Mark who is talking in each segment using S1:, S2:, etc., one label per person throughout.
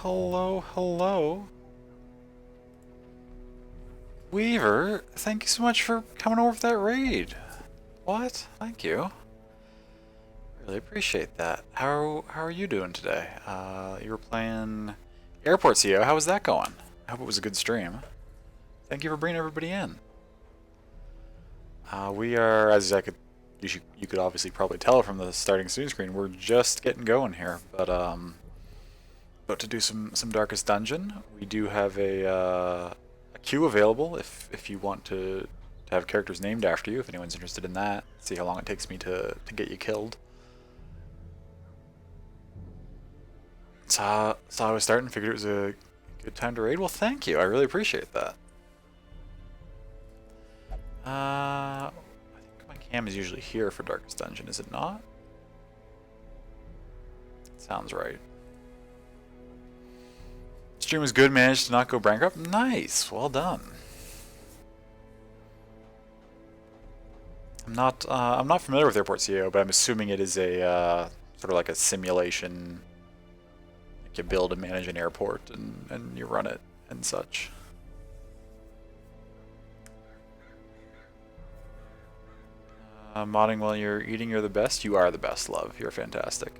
S1: hello, hello. Weaver, thank you so much for coming over for that raid. What? Thank you. Really appreciate that. How are you doing today? You were playing Airport CO. How was that going? I hope it was a good stream. Thank you for bringing everybody in. We are, as you could obviously probably tell from the starting student screen, we're just getting going here, but about to do some Darkest Dungeon. We do have a queue available if you want to have characters named after you, if anyone's interested in that. See how long it takes me to get you killed. Saw I was starting, figured it was a good time to raid. Well, thank you. I really appreciate that. I think my cam is usually here for Darkest Dungeon, is it not? Sounds right. Stream was good, managed to not go bankrupt. Nice, well done. I'm not familiar with Airport CO, but I'm assuming it is a sort of like a simulation. Like you build and manage an airport and you run it and such. Modding while you're eating, you're the best. You are the best, love. You're fantastic.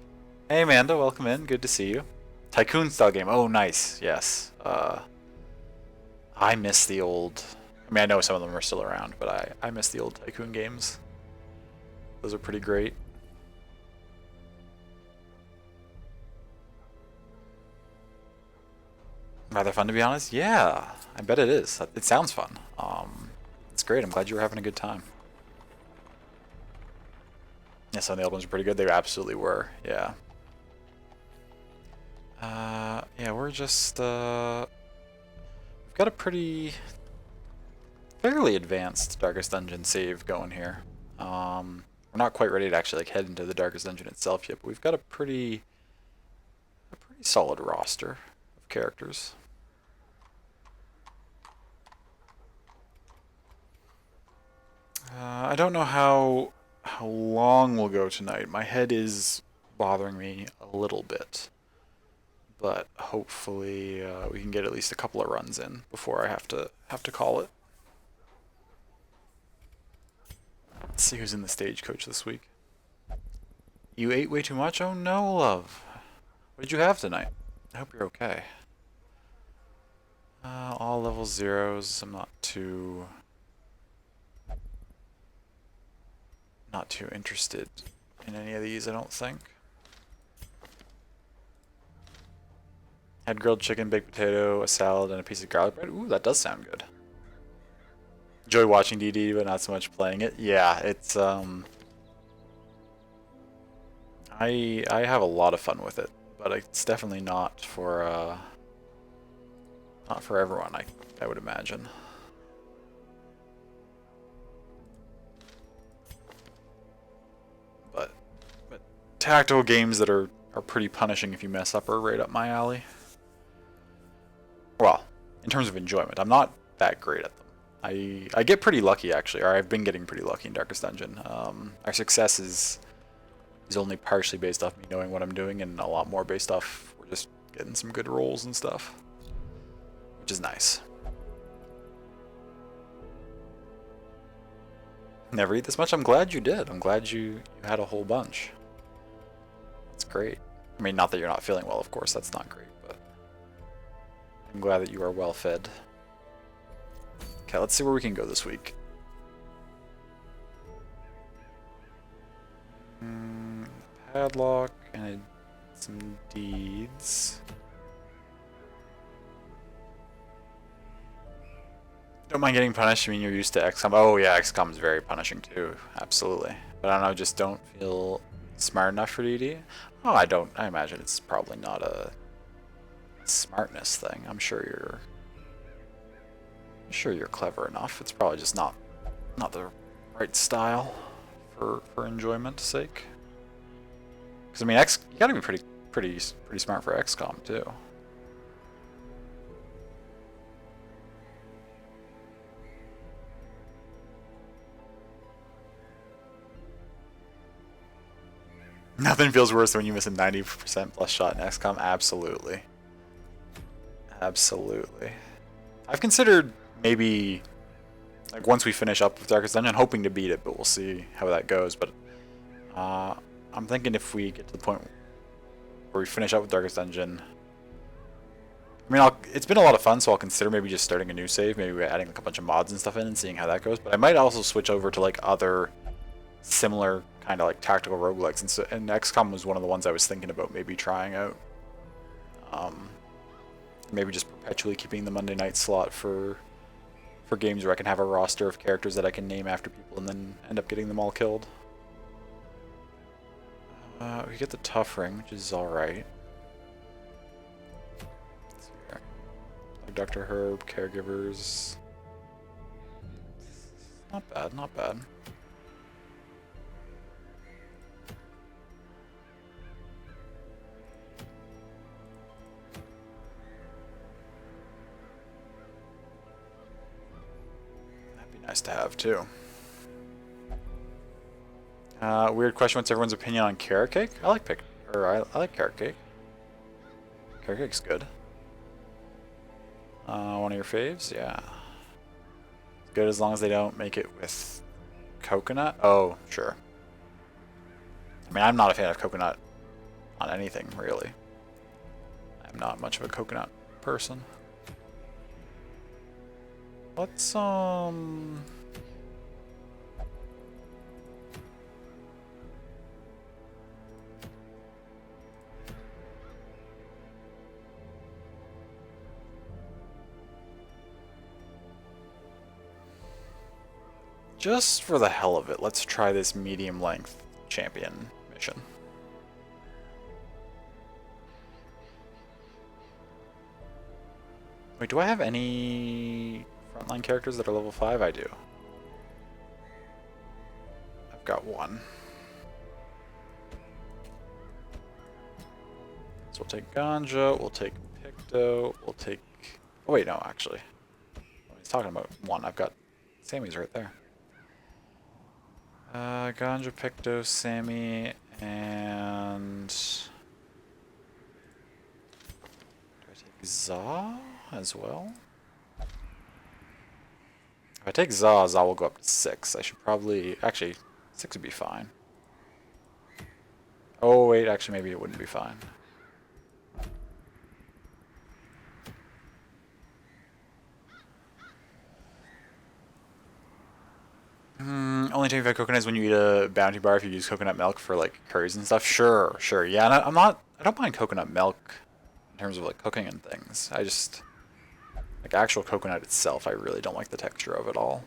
S1: Hey Amanda, welcome in. Good to see you. Tycoon style game. Oh, nice. Yes. I miss the old. I mean, I know some of them are still around, but I miss the old Tycoon games. Those are pretty great. Rather fun, to be honest. Yeah, I bet it is. It sounds fun. It's great. I'm glad you were having a good time. Yeah, some of the old ones were pretty good. They absolutely were. Yeah. Yeah, we're just we've got a fairly advanced Darkest Dungeon save going here. We're not quite ready to actually head into the Darkest Dungeon itself yet, but we've got a pretty solid roster of characters. I don't know how long we'll go tonight. My head is bothering me a little bit, but hopefully we can get at least a couple of runs in before I have to call it. Let's see who's in the stagecoach this week. You ate way too much? Oh no, love. What did you have tonight? I hope you're okay. All level zeros. I'm not too interested in any of these, I don't think. Had grilled chicken, baked potato, a salad, and a piece of garlic bread. Ooh, that does sound good. Enjoy watching DD, but not so much playing it. Yeah, it's I have a lot of fun with it, but it's definitely not for everyone. I would imagine. But tactical games that are pretty punishing if you mess up are right up my alley. Well, in terms of enjoyment, I'm not that great at them. I get pretty lucky actually, or I've been getting pretty lucky in Darkest Dungeon. Our success is only partially based off me knowing what I'm doing, and a lot more based off we're just getting some good rolls and stuff, which is nice. Never eat this much. I'm glad you did. I'm glad you had a whole bunch. That's great. I mean, not that you're not feeling well, of course. That's not great, but I'm glad that you are well fed. Okay, let's see where we can go this week. Padlock and some deeds. Don't mind getting punished. I mean, you're used to XCOM. Oh yeah, XCOM is very punishing too. Absolutely. But I don't know, just don't feel smart enough for DD. Oh, I imagine it's probably not a smartness thing. I'm sure you're clever enough. It's probably just not the right style for enjoyment's sake. Because I mean, you gotta be pretty smart for XCOM too. Nothing feels worse than when you miss a 90% plus shot in XCOM. Absolutely. Absolutely. I've considered maybe, like, once we finish up with Darkest Dungeon, hoping to beat it, but we'll see how that goes. But I'm thinking if we get to the point where we finish up with Darkest Dungeon, I mean, it's been a lot of fun, so I'll consider maybe just starting a new save, maybe adding like a bunch of mods and stuff in and seeing how that goes. But I might also switch over to like other similar kind of like tactical roguelikes, and XCOM was one of the ones I was thinking about maybe trying out. Maybe just perpetually keeping the Monday night slot for games where I can have a roster of characters that I can name after people and then end up getting them all killed. We get the tough ring, which is alright. Dr. Herb, caregivers. Not bad, not bad. That'd be nice to have too. Weird question. What's everyone's opinion on carrot cake? I like I like carrot cake. Carrot cake's good. One of your faves? Yeah. It's good as long as they don't make it with coconut. Oh, sure. I mean, I'm not a fan of coconut on anything, really. I'm not much of a coconut person. Let's, just for the hell of it, let's try this medium length champion mission. Wait, do I have any frontline characters that are level 5? I do. I've got one. So we'll take Ganja, we'll take Picto, we'll take... Oh wait, no, actually. He's talking about one. I've got Sammy's right there. Ganja, Picto, Sammy, and... Do I take Za as well? If I take Za, Za will go up to 6. I should probably... Actually, 6 would be fine. Oh wait, actually maybe it wouldn't be fine. Only 25 coconuts when you eat a bounty bar if you use coconut milk for like curries and stuff. Sure, sure. Yeah, and I don't mind coconut milk in terms of like cooking and things. I just like actual coconut itself, I really don't like the texture of it all.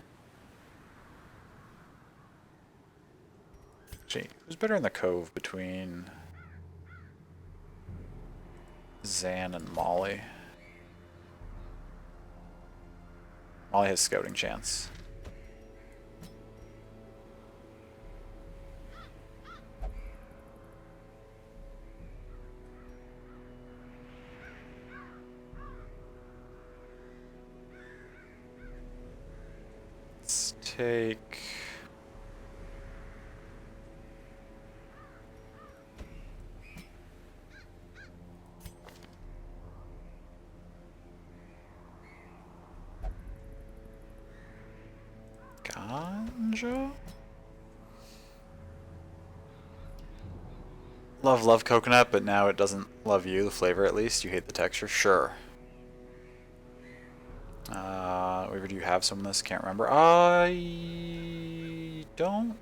S1: Actually, who's better in the cove between Zan and Molly? Molly has scouting chance. Let's take... Ganja? Love coconut, but now it doesn't love you, the flavor at least. You hate the texture? Sure. Where do you have some of this? Can't remember. I don't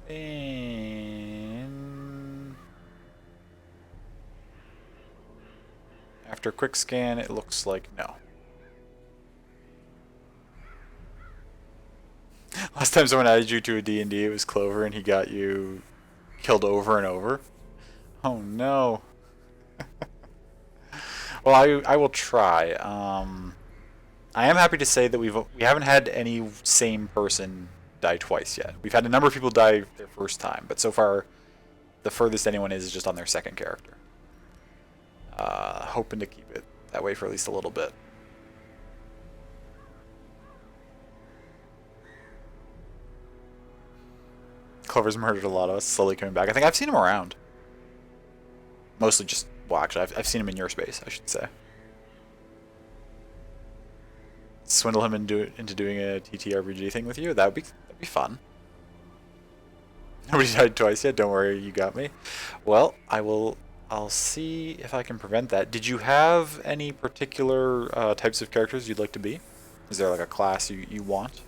S1: think... After a quick scan, it looks like no. Last time someone added you to a D&D, it was Clover, and he got you killed over and over. Oh no. Well, I will try. I am happy to say that we haven't had any same person die twice yet. We've had a number of people die their first time, but so far, the furthest anyone is just on their second character. Hoping to keep it that way for at least a little bit. Clover's murdered a lot of us, slowly coming back. I think I've seen him around. Mostly just, well, actually, I've seen him in your space, I should say. swindle him into doing a TTRPG thing with you? That'd be fun. Nobody died twice yet. Don't worry, you got me. Well, I'll see if I can prevent that. Did you have any particular types of characters you'd like to be? Is there like a class you want?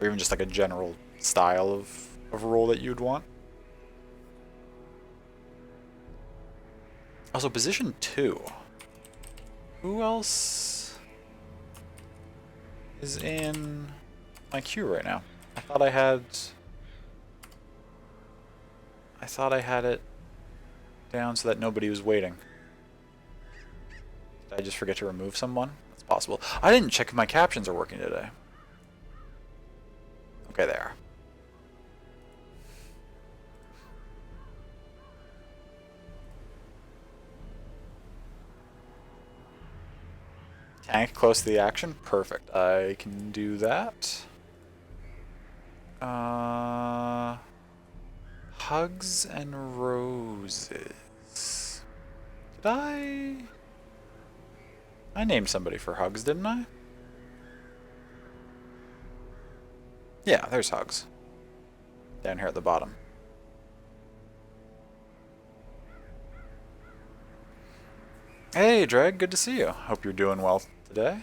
S1: Or even just like a general style of role that you'd want? Also, position 2. Who else is in my queue right now? I thought I had it down so that nobody was waiting. Did I just forget to remove someone? That's possible. I didn't check if my captions are working today. Okay, they are. Tank close to the action? Perfect. I can do that. Hugs and roses. Did I named somebody for Hugs, didn't I? Yeah, there's Hugs. Down here at the bottom. Hey, Dreg, good to see you. Hope you're doing well today.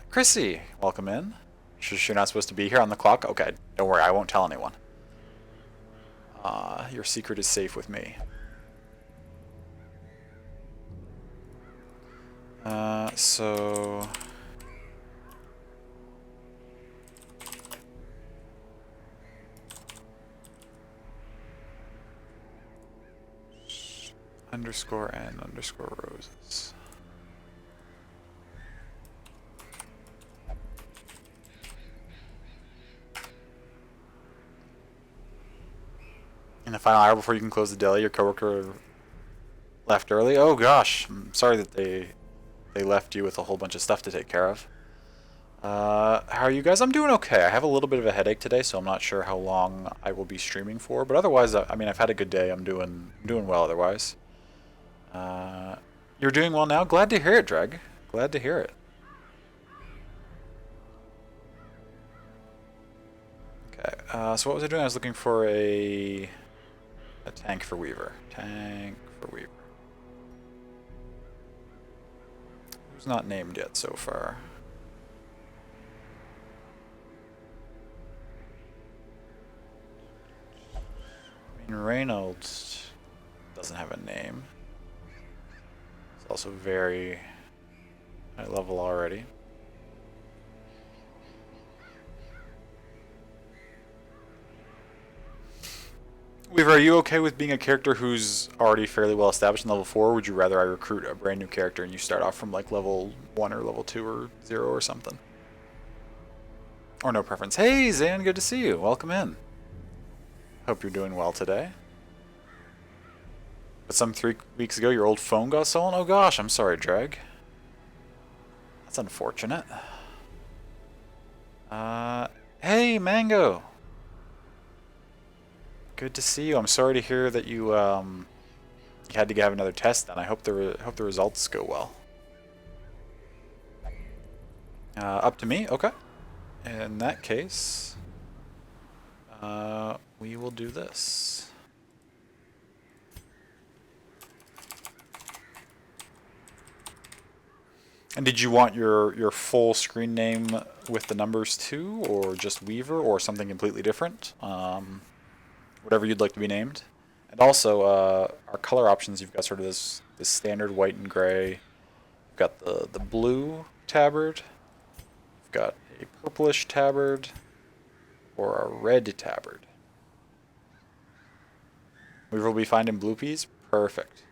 S1: Chrissy, welcome in. You're not supposed to be here on the clock? Okay, don't worry, I won't tell anyone. Your secret is safe with me. So... underscore and underscore roses. In the final hour before you can close the deli, your coworker left early. Oh gosh, I'm sorry that they left you with a whole bunch of stuff to take care of. How are you guys? I'm doing okay. I have a little bit of a headache today, so I'm not sure how long I will be streaming for. But otherwise, I mean, I've had a good day. I'm doing well otherwise. You're doing well now? Glad to hear it, Dreg. Glad to hear it. Okay, so what was I doing? I was looking for a tank for Weaver. Tank for Weaver. Who's not named yet so far? I mean, Reynolds doesn't have a name. It's also very high level already. Weaver, are you okay with being a character who's already fairly well established in level 4, or would you rather I recruit a brand new character and you start off from like level 1 or level 2 or 0 or something? Or no preference? Hey Zan, good to see you. Welcome in. Hope you're doing well today. But some 3 weeks ago your old phone got stolen? Oh gosh, I'm sorry, Dreg. That's unfortunate. Hey Mango! Good to see you. I'm sorry to hear that you had to have another test done. I hope the results go well. Up to me? Okay. In that case, we will do this. And did you want your full screen name with the numbers too, or just Weaver, or something completely different? Whatever you'd like to be named. And also, our color options, you've got sort of this standard white and gray. You've got the blue tabard. You've got a purplish tabard, or a red tabard. We will be finding blue peas? Perfect.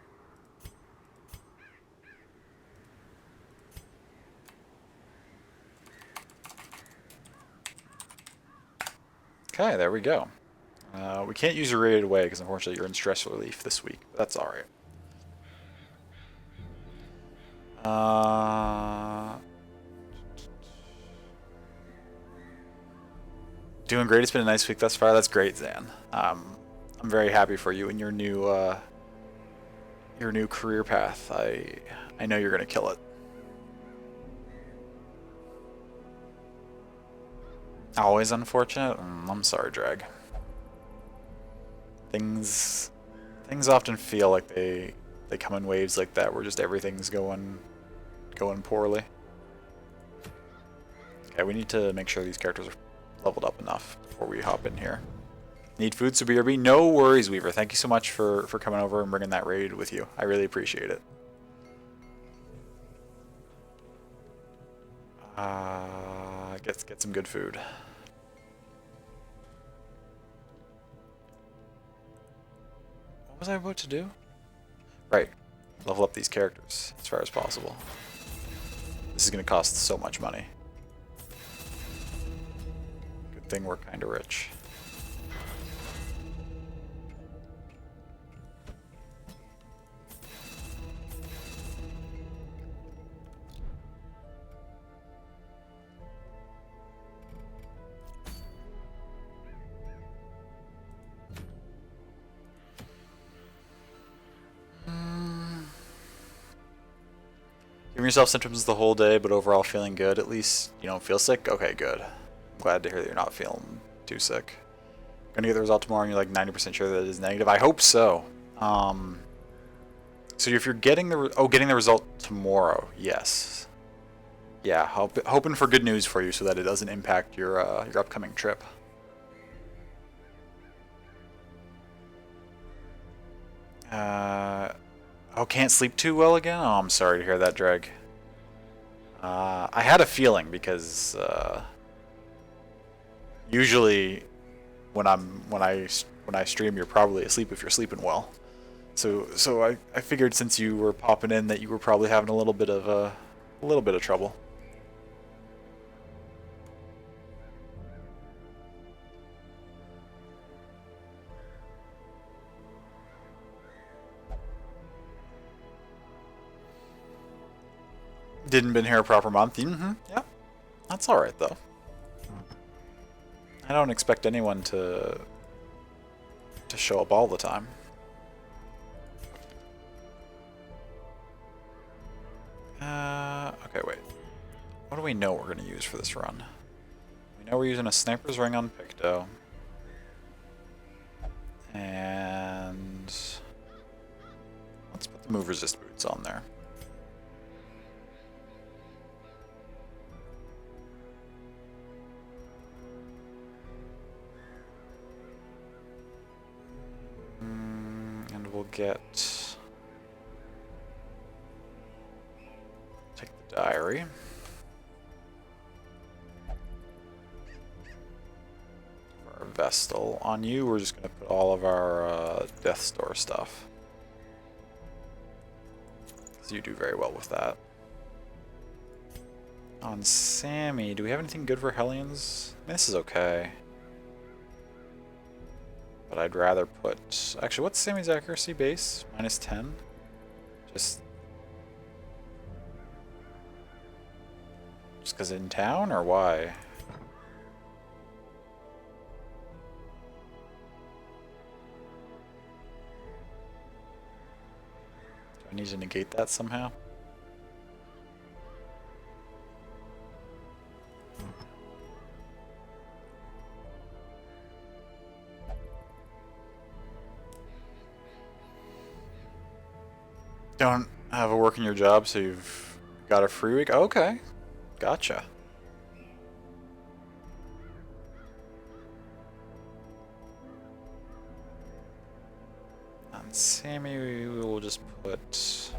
S1: Okay, there we go. We can't use your rated away because unfortunately you're in stress relief this week, but that's alright. Doing great. It's been a nice week thus far. That's great, Zan. I'm very happy for you and your new career path. I know you're gonna kill it. Always unfortunate? I'm sorry, Drag. Things often feel like they come in waves like that where just everything's going poorly. Okay, we need to make sure these characters are leveled up enough before we hop in here. Need food, so BRB? No worries, Weaver. Thank you so much for coming over and bringing that raid with you. I really appreciate it. Get some good food. What was I about to do? Right. Level up these characters as far as possible. This is going to cost so much money. Good thing we're kind of rich. Giving yourself symptoms the whole day, but overall feeling good. At least you don't feel sick? Okay, good. I'm glad to hear that you're not feeling too sick. Gonna get the result tomorrow and you're like 90% sure that it is negative? I hope so. So if you're getting the getting the result tomorrow, yes. Yeah, hoping for good news for you so that it doesn't impact your upcoming trip. Oh, can't sleep too well again? Oh, I'm sorry to hear that, Dreg. I had a feeling because usually when I stream, you're probably asleep if you're sleeping well. So I figured since you were popping in that you were probably having a little bit of trouble. Didn't been here a proper month. Yeah, that's all right though. I don't expect anyone to show up all the time. Okay, wait. What do we know we're going to use for this run? We know we're using a sniper's ring on Picto. And let's put the move resist boots on there. And we'll get... take the diary. For our Vestal. On you, we're just going to put all of our Death Store stuff. Because you do very well with that. On Sammy, do we have anything good for Hellions? This is okay. But I'd rather put... Actually, what's Sammy's accuracy base? -10? Just because in town, or why? Do I need to negate that somehow? Don't have a work in your job, so you've got a free week? Okay. Gotcha. On Sammy, we will just put...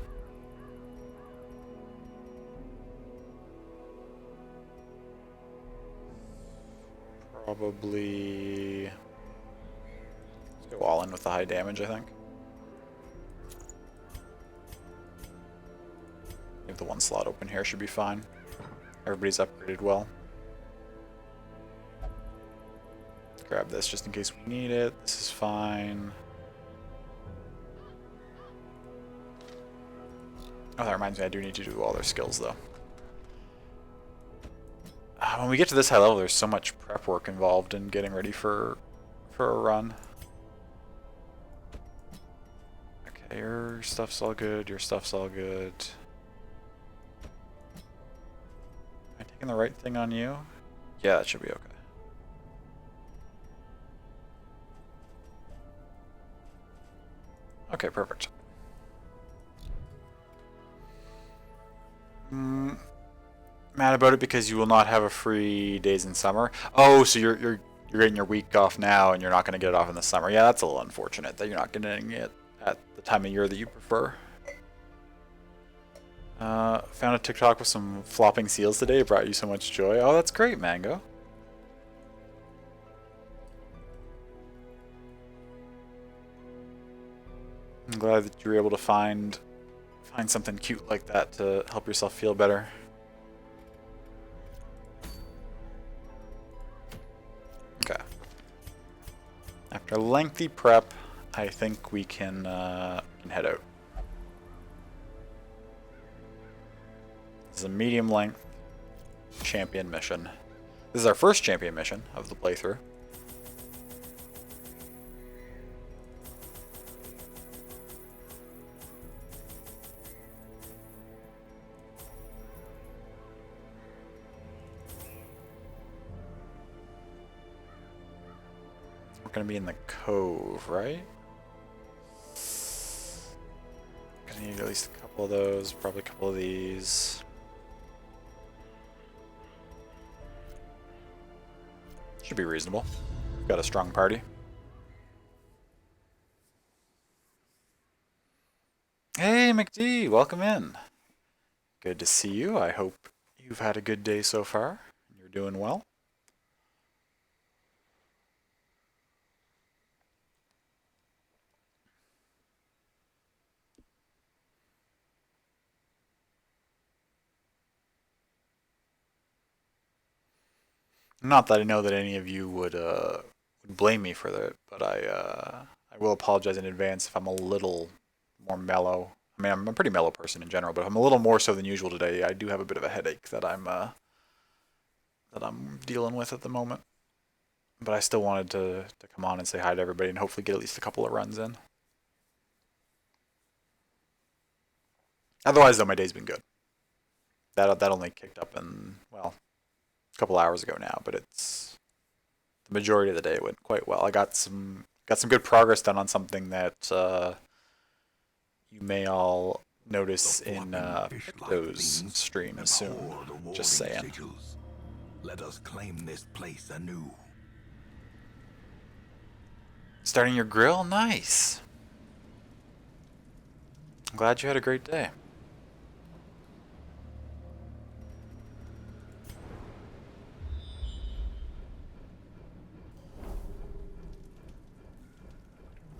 S1: probably... let's go all in with the high damage, I think. Leave the one slot open here, should be fine. Everybody's upgraded well. Grab this just in case we need it. This is fine. Oh, that reminds me, I do need to do all their skills, though. When we get to this high level, there's so much prep work involved in getting ready for a run. Okay, your stuff's all good, your stuff's all good. Am I taking the right thing on you? Yeah, that should be okay. Okay, perfect. Mad about it because you will not have a free days in summer. Oh, so you're getting your week off now and you're not going to get it off in the summer. Yeah, that's a little unfortunate that you're not getting it at the time of year that you prefer. Found a TikTok with some flopping seals today. It brought you so much joy. Oh, that's great, Mango. I'm glad that you were able to find something cute like that to help yourself feel better. Okay. After a lengthy prep, I think we can head out. This is a medium length champion mission. This is our first champion mission of the playthrough. We're gonna be in the cove, right? Gonna need at least a couple of those, probably a couple of these. Should be reasonable. We've got a strong party. Hey, McD, welcome in. Good to see you. I hope you've had a good day so far. You're doing well. Not that I know that any of you would blame me for that, but I will apologize in advance if I'm a little more mellow. I mean, I'm a pretty mellow person in general, but I'm a little more so than usual today. I do have a bit of a headache that I'm dealing with at the moment. But I still wanted to come on and say hi to everybody and hopefully get at least a couple of runs in. Otherwise, though, my day's been good. That only kicked up in, well, a couple hours ago now, but it's the majority of the day went quite well. I got some good progress done on something that you may all notice in those streams soon. Just saying.
S2: Let us claim this place anew.
S1: Starting your grill? Nice. I'm glad you had a great day.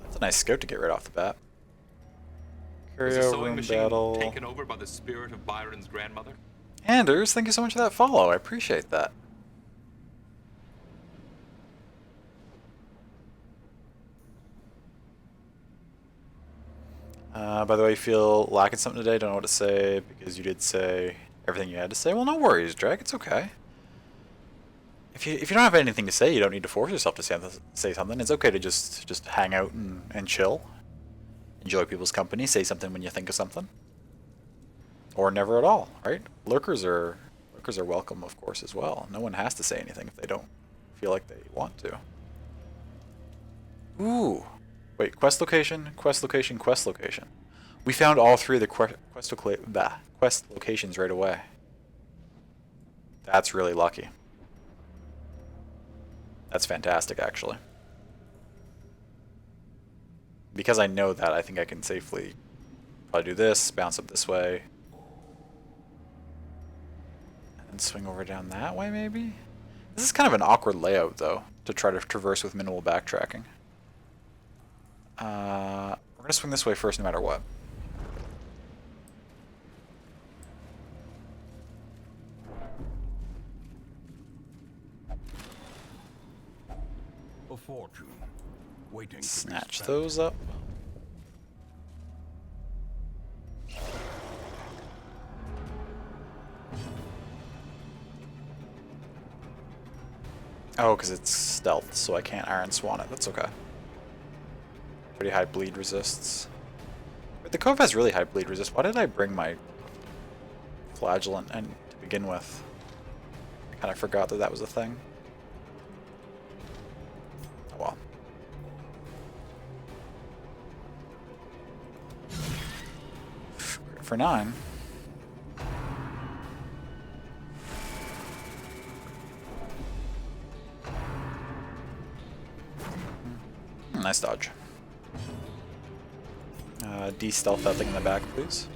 S1: That's a nice scout to get right off the bat.
S3: Was the
S1: Curio
S3: sewing
S1: room
S3: machine
S1: battle.
S3: taken over by the spirit of Byron's grandmother?
S1: Anders, thank you so much for that follow. I appreciate that. By the way, you feel lacking something today? Don't know what to say because you did say everything you had to say. Well, no worries, Drag. It's okay. If you don't have anything to say, you don't need to force yourself to say something. It's okay to just hang out and chill. Enjoy people's company. Say something when you think of something. Or never at all, right? Lurkers are welcome, of course, as well. No one has to say anything if they don't feel like they want to. Ooh. Wait, quest location, quest location, quest location. We found all three of the quest locations right away. That's really lucky. That's fantastic, actually. Because I know that, I think I can safely probably do this, bounce up this way, and then swing over down that way, maybe? This is kind of an awkward layout, though, to try to traverse with minimal backtracking. We're going to swing this way first no matter what.
S2: A fortune waiting.
S1: Snatch those up. Oh, because it's stealth, so I can't Iron Swan it. That's okay. Pretty high bleed resists. But the Cove has really high bleed resist. Why did I bring my Flagellant and to begin with? I kind of forgot that was a thing. Oh well. for 9. Nice dodge. De-stealth that thing in the back, please.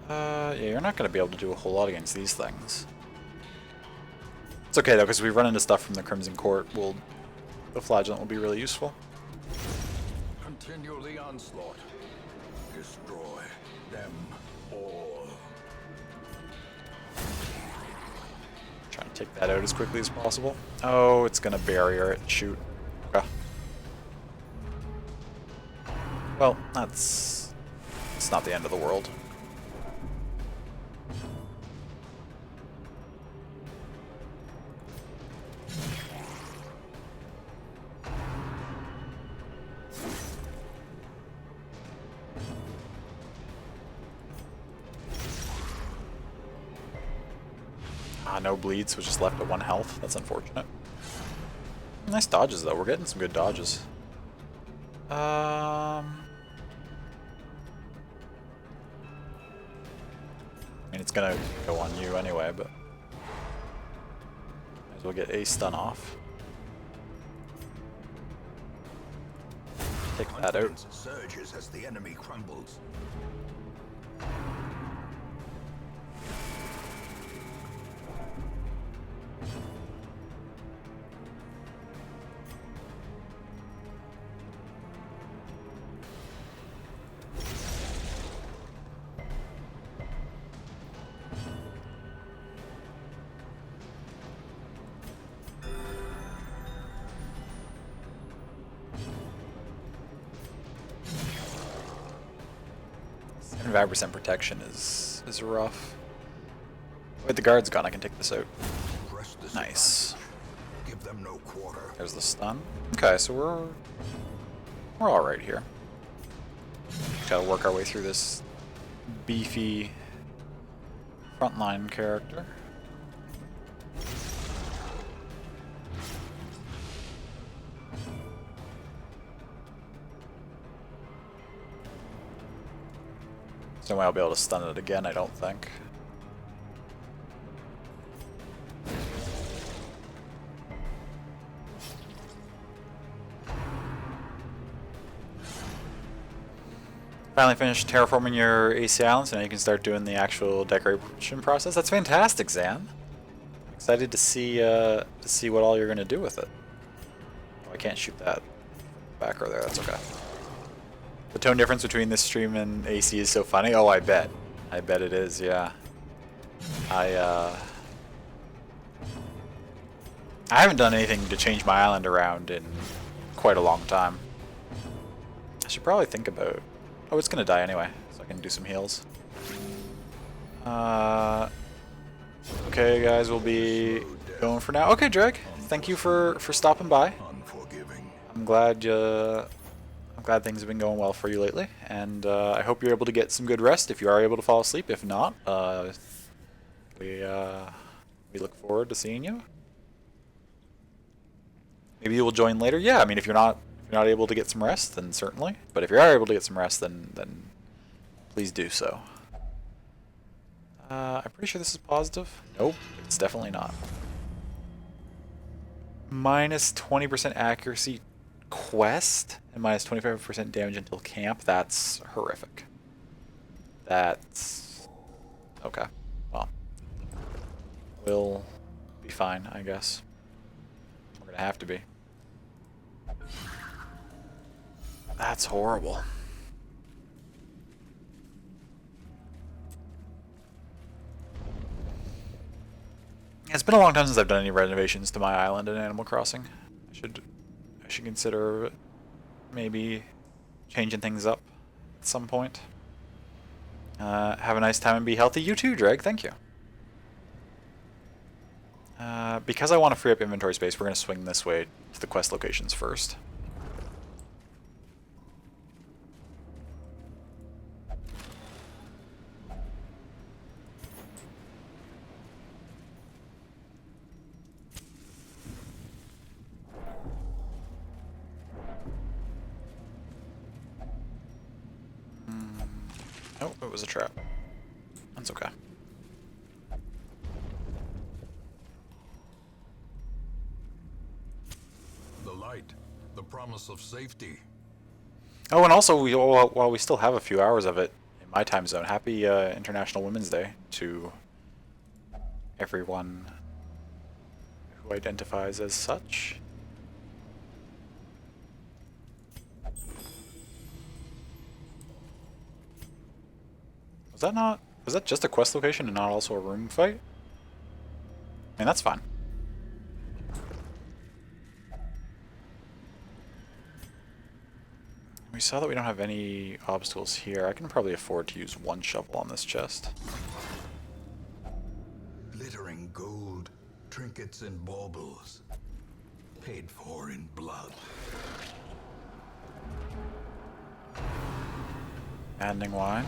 S1: Yeah, you're not going to be able to do a whole lot against these things. It's okay though, because we run into stuff from the Crimson Court. The Flagellant will be really useful.
S2: Continue the onslaught. Destroy them all.
S1: Trying to take that out as quickly as possible. Oh, it's going to barrier it. Shoot. Okay. Well, it's not the end of the world. No bleeds, was just left at 1 health. That's unfortunate. Nice dodges though. We're getting some good dodges. I mean, it's gonna go on you anyway, but might as well get a stun off. Take that out.
S2: Surges as the enemy crumbles.
S1: And 5% protection is rough. Wait, the guard's gone. I can take this out. Nice.
S2: Give them no quarter.
S1: There's the stun. Okay, so we're all right here. Gotta work our way through this beefy frontline character. There's no way I'll be able to stun it again, I don't think. Finally finished terraforming your AC island, so now you can start doing the actual decoration process. That's fantastic, Zan. Excited to see what all you're gonna do with it. Oh, I can't shoot that back row there. That's okay. The tone difference between this stream and AC is so funny. Oh, I bet. I bet it is. Yeah. I haven't done anything to change my island around in quite a long time. I should probably think about. Oh, it's gonna die anyway, so I can do some heals. Okay, guys, we'll be going for now. Okay, Dreg, thank you for stopping by.
S2: Unforgiving.
S1: I'm glad things have been going well for you lately, and I hope you're able to get some good rest if you are able to fall asleep. If not, we look forward to seeing you. Maybe you will join later. Yeah, I mean, if you're not able to get some rest, then certainly. But if you are able to get some rest, then please do so. I'm pretty sure this is positive. Nope, it's definitely not. Minus 20% accuracy quest and minus 25% damage until camp. That's horrific. That's okay. Well, we'll be fine, I guess. We're gonna have to be. That's horrible. It's been a long time since I've done any renovations to my island in Animal Crossing. I should consider maybe changing things up at some point. Have a nice time and be healthy. You too, Dreg. Thank you. Because I want to free up inventory space, we're going to swing this way to the quest locations first. was a trap. That's okay.
S2: The light, the promise of safety.
S1: Oh, and also, while we still have a few hours of it in my time zone, happy International Women's Day to everyone who identifies as such. Was that just a quest location and not also a room fight? I mean, that's fine. We saw that we don't have any obstacles here. I can probably afford to use one shovel on this chest.
S2: Glittering gold, trinkets and baubles. Paid for in blood.
S1: Maddening wine.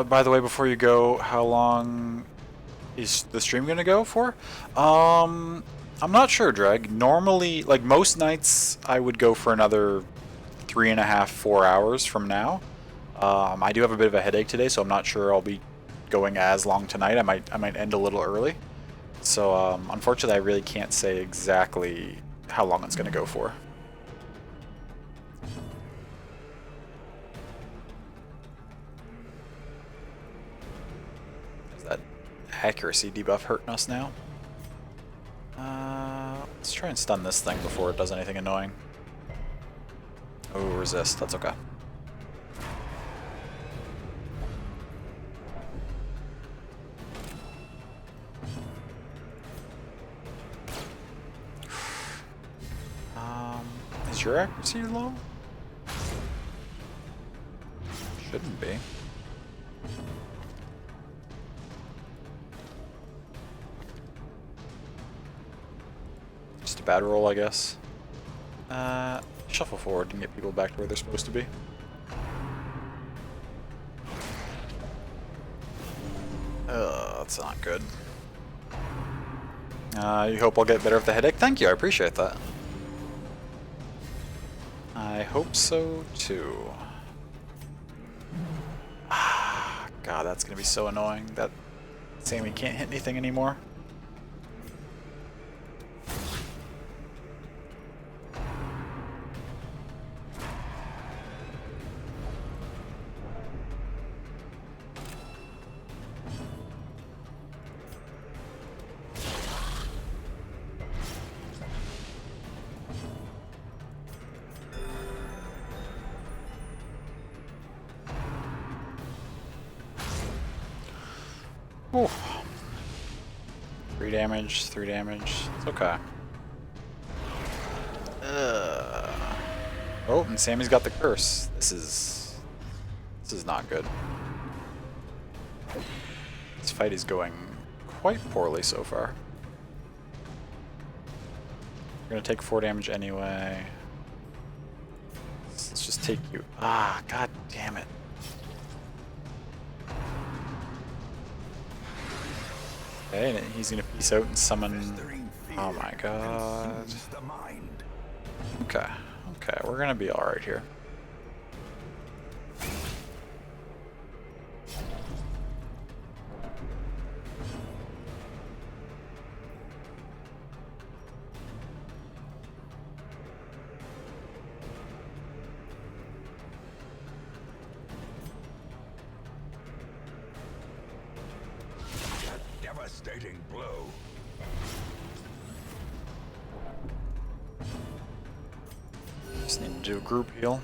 S1: By the way, before you go, how long is the stream gonna go for? I'm not sure, Dreg. Normally, like most nights, I would go for another 3.5, 4 hours from now. I do have a bit of a headache today, so I'm not sure I'll be going as long tonight. I might end a little early. So, unfortunately, I really can't say exactly how long it's gonna go for. Accuracy debuff hurting us now. Let's try and stun this thing before it does anything annoying. Oh, resist. That's okay. Is your accuracy low? Shouldn't be. Just a bad roll, I guess. Shuffle forward and get people back to where they're supposed to be. That's not good. You hope I'll get better with the headache? Thank you, I appreciate that. I hope so, too. God, that's gonna be so annoying. That Sammy can't hit anything anymore. Ooh. 3 damage, 3 damage. It's okay. Oh, and Sammy's got the curse. This is not good. This fight is going quite poorly so far. We're gonna take 4 damage anyway. Let's just take you. Ah, god damn it. Okay, and he's gonna peace out and summon. Oh my god. Okay, okay, we're gonna be alright here.
S2: Devastating blow.
S1: Just need to do a group heal.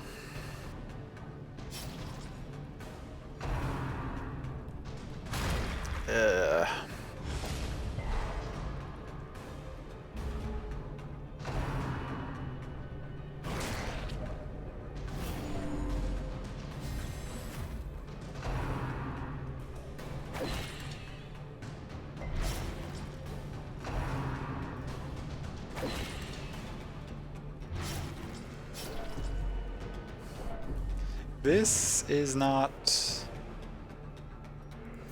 S1: This is not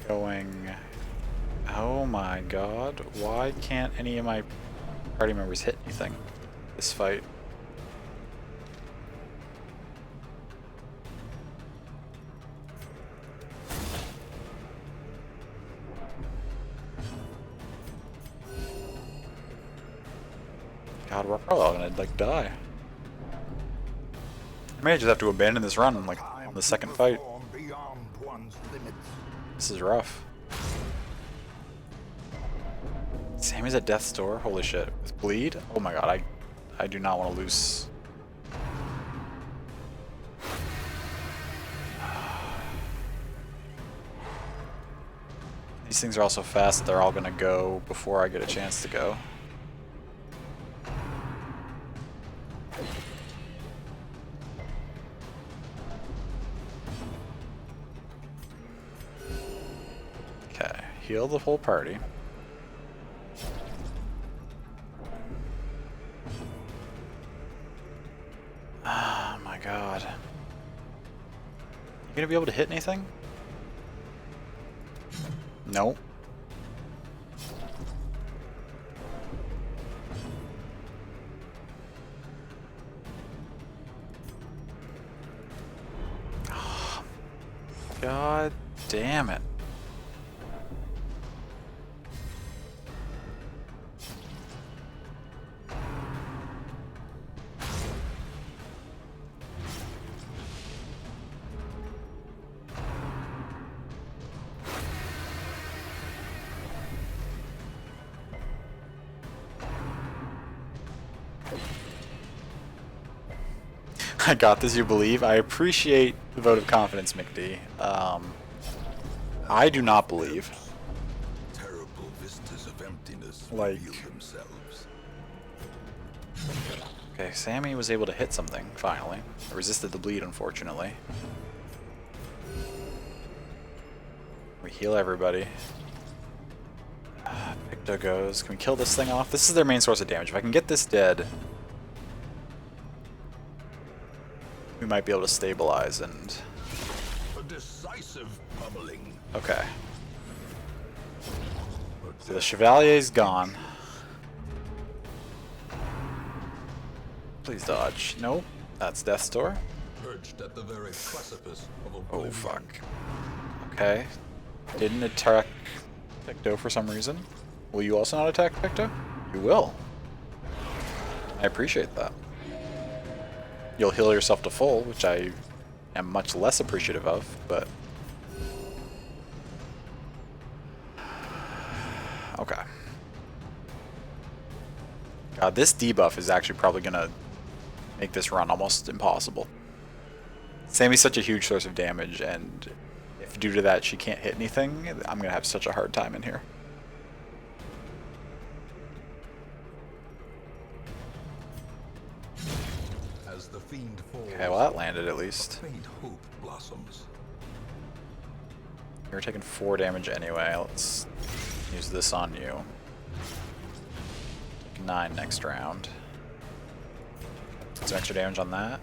S1: going. Oh my god, why can't any of my party members hit anything this fight. God, we're probably all gonna like die. I may just have to abandon this run like on the second fight. This is rough. Sammy's at death's door? Holy shit. With bleed? Oh my god, I do not want to lose. These things are all so fast that they're all gonna go before I get a chance to go. Okay, heal the whole party. Oh my god. You gonna be able to hit anything? Nope. God damn it. I got this, you believe? I appreciate the vote of confidence, McD. I do not believe.
S2: Terrible vistas of emptiness
S1: Like-
S2: reveal themselves.
S1: Okay, Sammy was able to hit something, finally. Resisted the bleed, unfortunately. We heal everybody. Picto goes. Can we kill this thing off? This is their main source of damage. If I can get this dead, we might be able to stabilize and...
S2: A decisive pummeling.
S1: Okay. So the Chevalier's gone. Please dodge. Nope. That's Death's Door.
S2: Perched at the very precipice of
S1: Oh,
S2: oblivion.
S1: fuck. Okay. Didn't attack Picto for some reason. Will you also not attack Picto? You will. I appreciate that. You'll heal yourself to full, which I am much less appreciative of, but... Okay. God, this debuff is actually probably gonna make this run almost impossible. Sammy's such a huge source of damage, and if due to that she can't hit anything, I'm gonna have such a hard time in here.
S2: As the fiend falls,
S1: Okay, well that landed at
S2: a
S1: least.
S2: faint hope blossoms.
S1: You're taking 4 damage anyway. Let's use this on you. Take 9 next round. Some extra damage on that.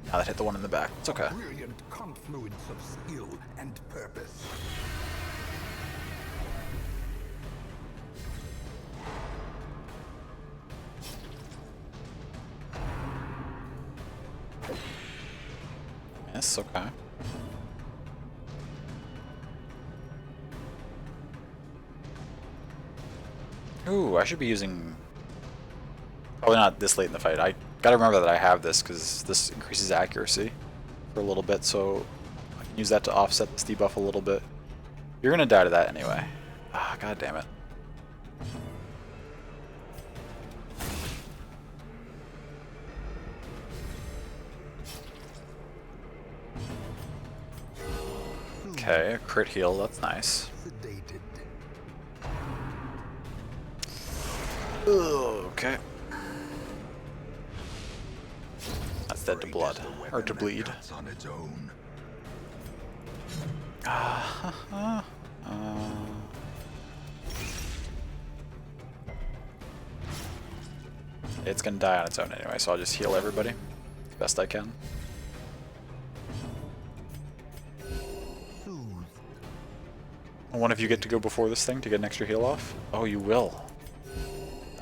S1: Now that hit the one in the back. It's okay.
S2: Brilliant confluence of skill and purpose.
S1: Miss, okay. Ooh, I should be using... Probably not this late in the fight. I gotta remember that I have this, because this increases accuracy for a little bit, so I can use that to offset this debuff a little bit. You're gonna die to that anyway. Ah, god damn it. Okay, a crit heal, that's nice.
S2: Sedated.
S1: Okay. That's dead to blood. Or to bleed.
S2: Cuts on its own.
S1: It's gonna die on its own anyway, so I'll just heal everybody as best I can.
S2: Soothe.
S1: One of you get to go before this thing to get an extra heal off? Oh, you will.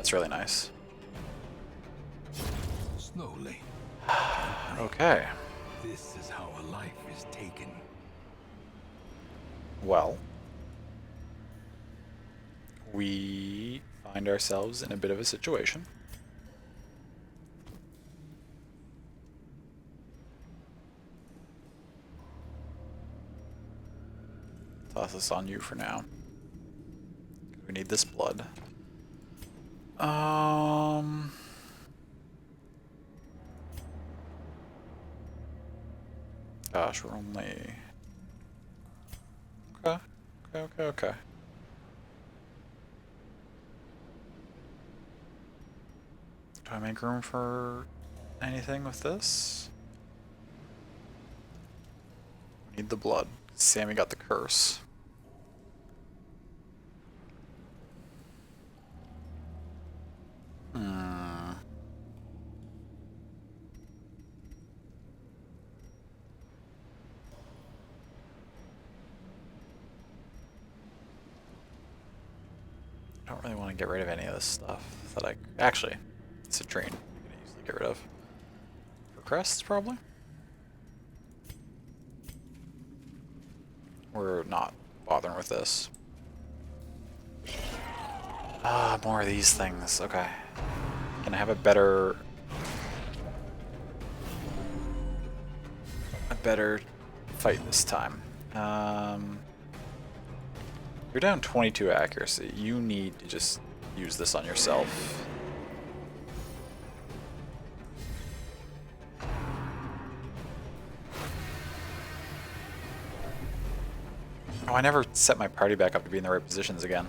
S1: That's really nice.
S2: Slowly.
S1: Okay.
S2: This is how a life is taken.
S1: Well, we find ourselves in a bit of a situation. Toss this on you for now. We need this blood. Gosh, we're only... Okay. Do I make room for anything with this? We need the blood. Sammy got the curse. I don't really want to get rid of any of this stuff that I... Actually, citrine I can easily get rid of. For crests, probably? We're not bothering with this. Ah, more of these things. Okay. Can I have a better fight this time? You're down 22 accuracy. You need to just use this on yourself. Oh, I never set my party back up to be in the right positions again.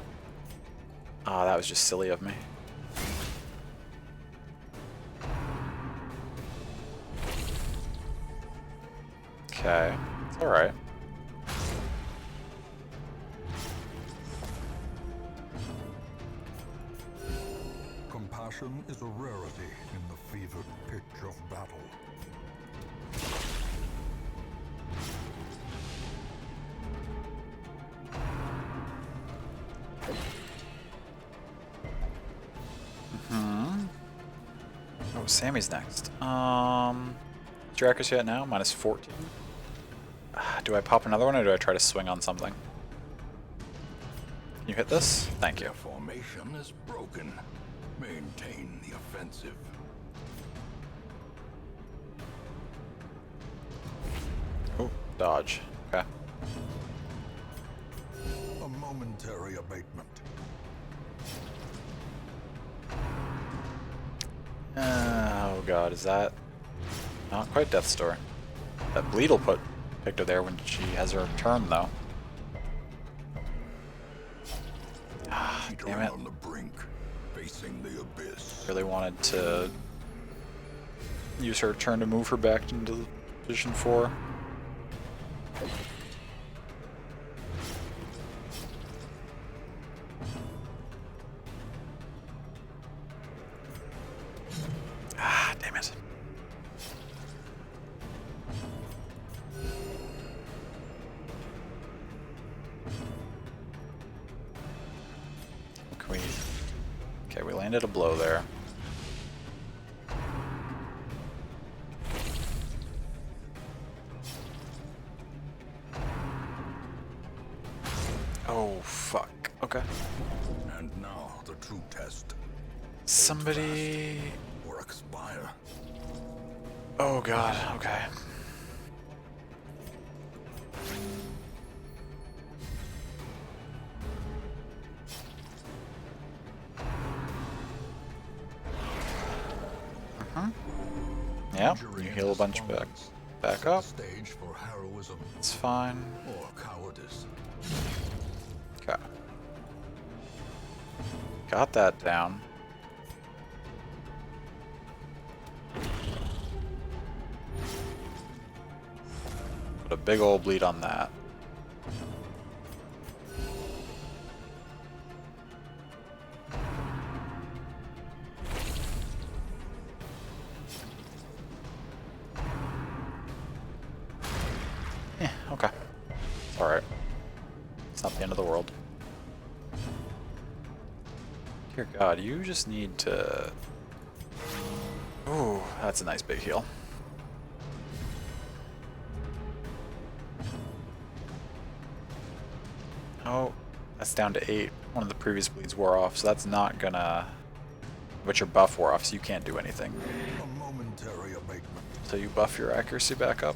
S1: Ah, that was just silly of me. Okay, it's alright.
S2: Compassion is a rarity in the fevered pitch of battle.
S1: Oh, Sammy's next. What's your accuracy at now? Minus 14. Do I pop another one or do I try to swing on something? Can you hit this? Thank you.
S2: Their formation is broken. Maintain the offensive.
S1: Oh, dodge. Okay.
S2: A momentary abatement.
S1: Oh god, is that not quite Death's Door? That bleed will pick her there when she has her turn, though. Ah, damn it.
S2: On the brink, facing the abyss.
S1: Really wanted to use her turn to move her back into position 4. Ah, damn it. Can we... Okay, we landed a blow there. Oh, fuck. Okay.
S2: And now the true test.
S1: Somebody...
S2: Or expire.
S1: Oh god, okay. Yeah, you heal a bunch back up.
S2: Stage for heroism
S1: It's fine.
S2: or cowardice.
S1: Okay. Got that down. Put a big old bleed on that. Yeah, okay. It's alright. It's not the end of the world. Dear God, you just need to... Ooh, that's a nice big heal. Oh, that's down to 8. One of the previous bleeds wore off, so that's not gonna... But your buff wore off, so you can't do anything.
S2: A momentary abatement.
S1: So you buff your accuracy back up.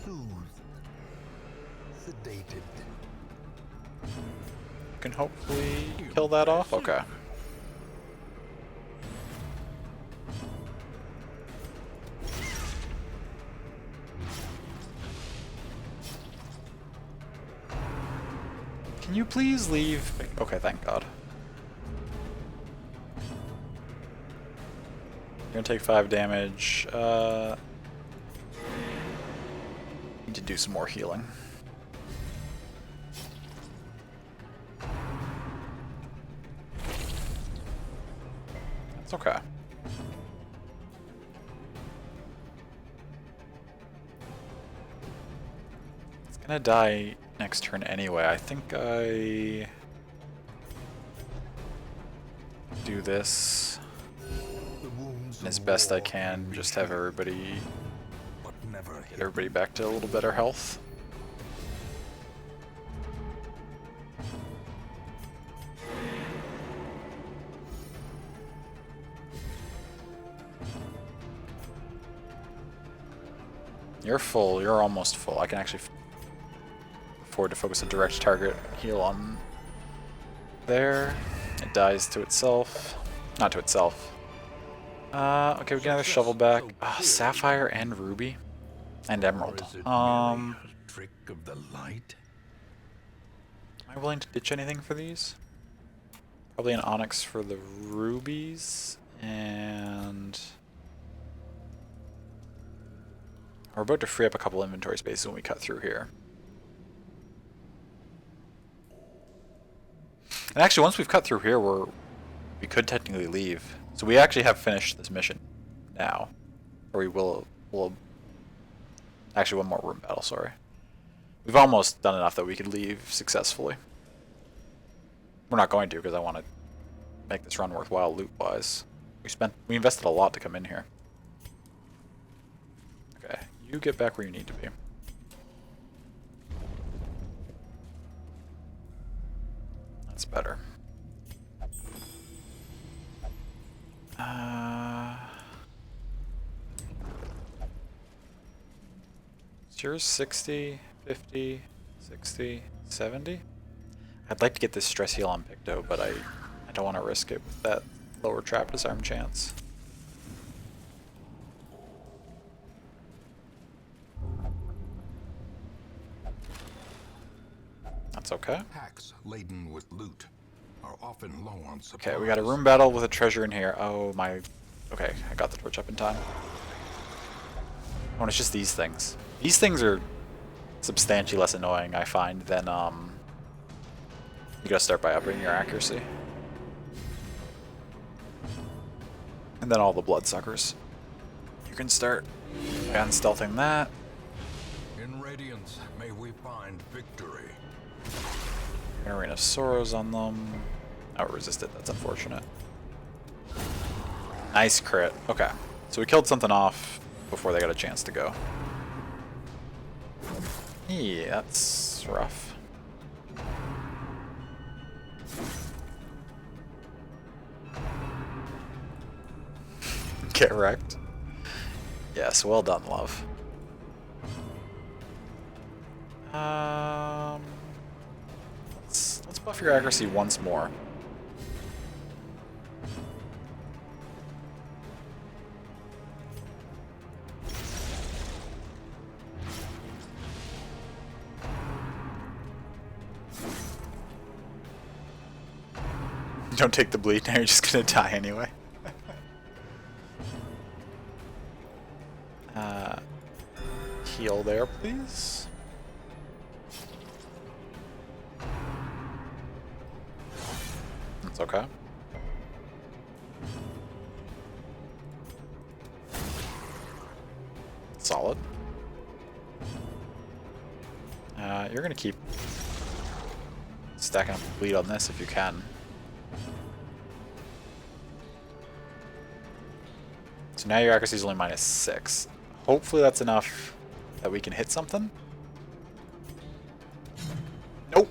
S2: Soothed. Sedated.
S1: Can hopefully kill that off? Okay. Can you please leave? Okay, thank God. You're gonna take 5 damage. Need to do some more healing. It's okay. It's gonna die next turn anyway. I think I do this as best I can. Just have everybody get everybody back to a little better health. You're full. You're almost full. I can actually afford to focus a direct target heal on there. It dies to itself. Not to itself. Okay, we can have a shovel back. Sapphire and ruby. And emerald.
S2: Trick of the light.
S1: Am I willing to ditch anything for these? Probably an onyx for the rubies. And... we're about to free up a couple inventory spaces when we cut through here. And actually, once we've cut through here, we could technically leave. So we actually have finished this mission now. Or we'll actually, one more room battle, sorry. We've almost done enough that we could leave successfully. We're not going to, because I want to make this run worthwhile loot-wise. We invested a lot to come in here. Okay, you get back where you need to be. That's better. Is yours 60, 50, 60, 70? I'd like to get this stress heal on Picto, but I don't want to risk it with that lower trap disarm chance. That's okay.
S2: Packs laden with loot are often low on supplies.
S1: Okay, we got a room battle with a treasure in here. Oh my... Okay, I got the torch up in time. Oh, and it's just these things. These things are substantially less annoying, I find, than, you gotta start by upping your accuracy. And then all the bloodsuckers. You can start by unstealthing that.
S2: In Radiance, may we find victory.
S1: Arena of Sorrows on them. Oh, resisted. That's unfortunate. Nice crit. Okay. So we killed something off before they got a chance to go. Yeah, that's rough. Get wrecked. Yes, well done, love. Let's buff your accuracy once more. Don't take the bleed, now you're just gonna die anyway. Heal there, please. That's okay. Solid. You're gonna keep stacking up the bleed on this if you can. So now your accuracy is only -6. Hopefully that's enough that we can hit something. Nope.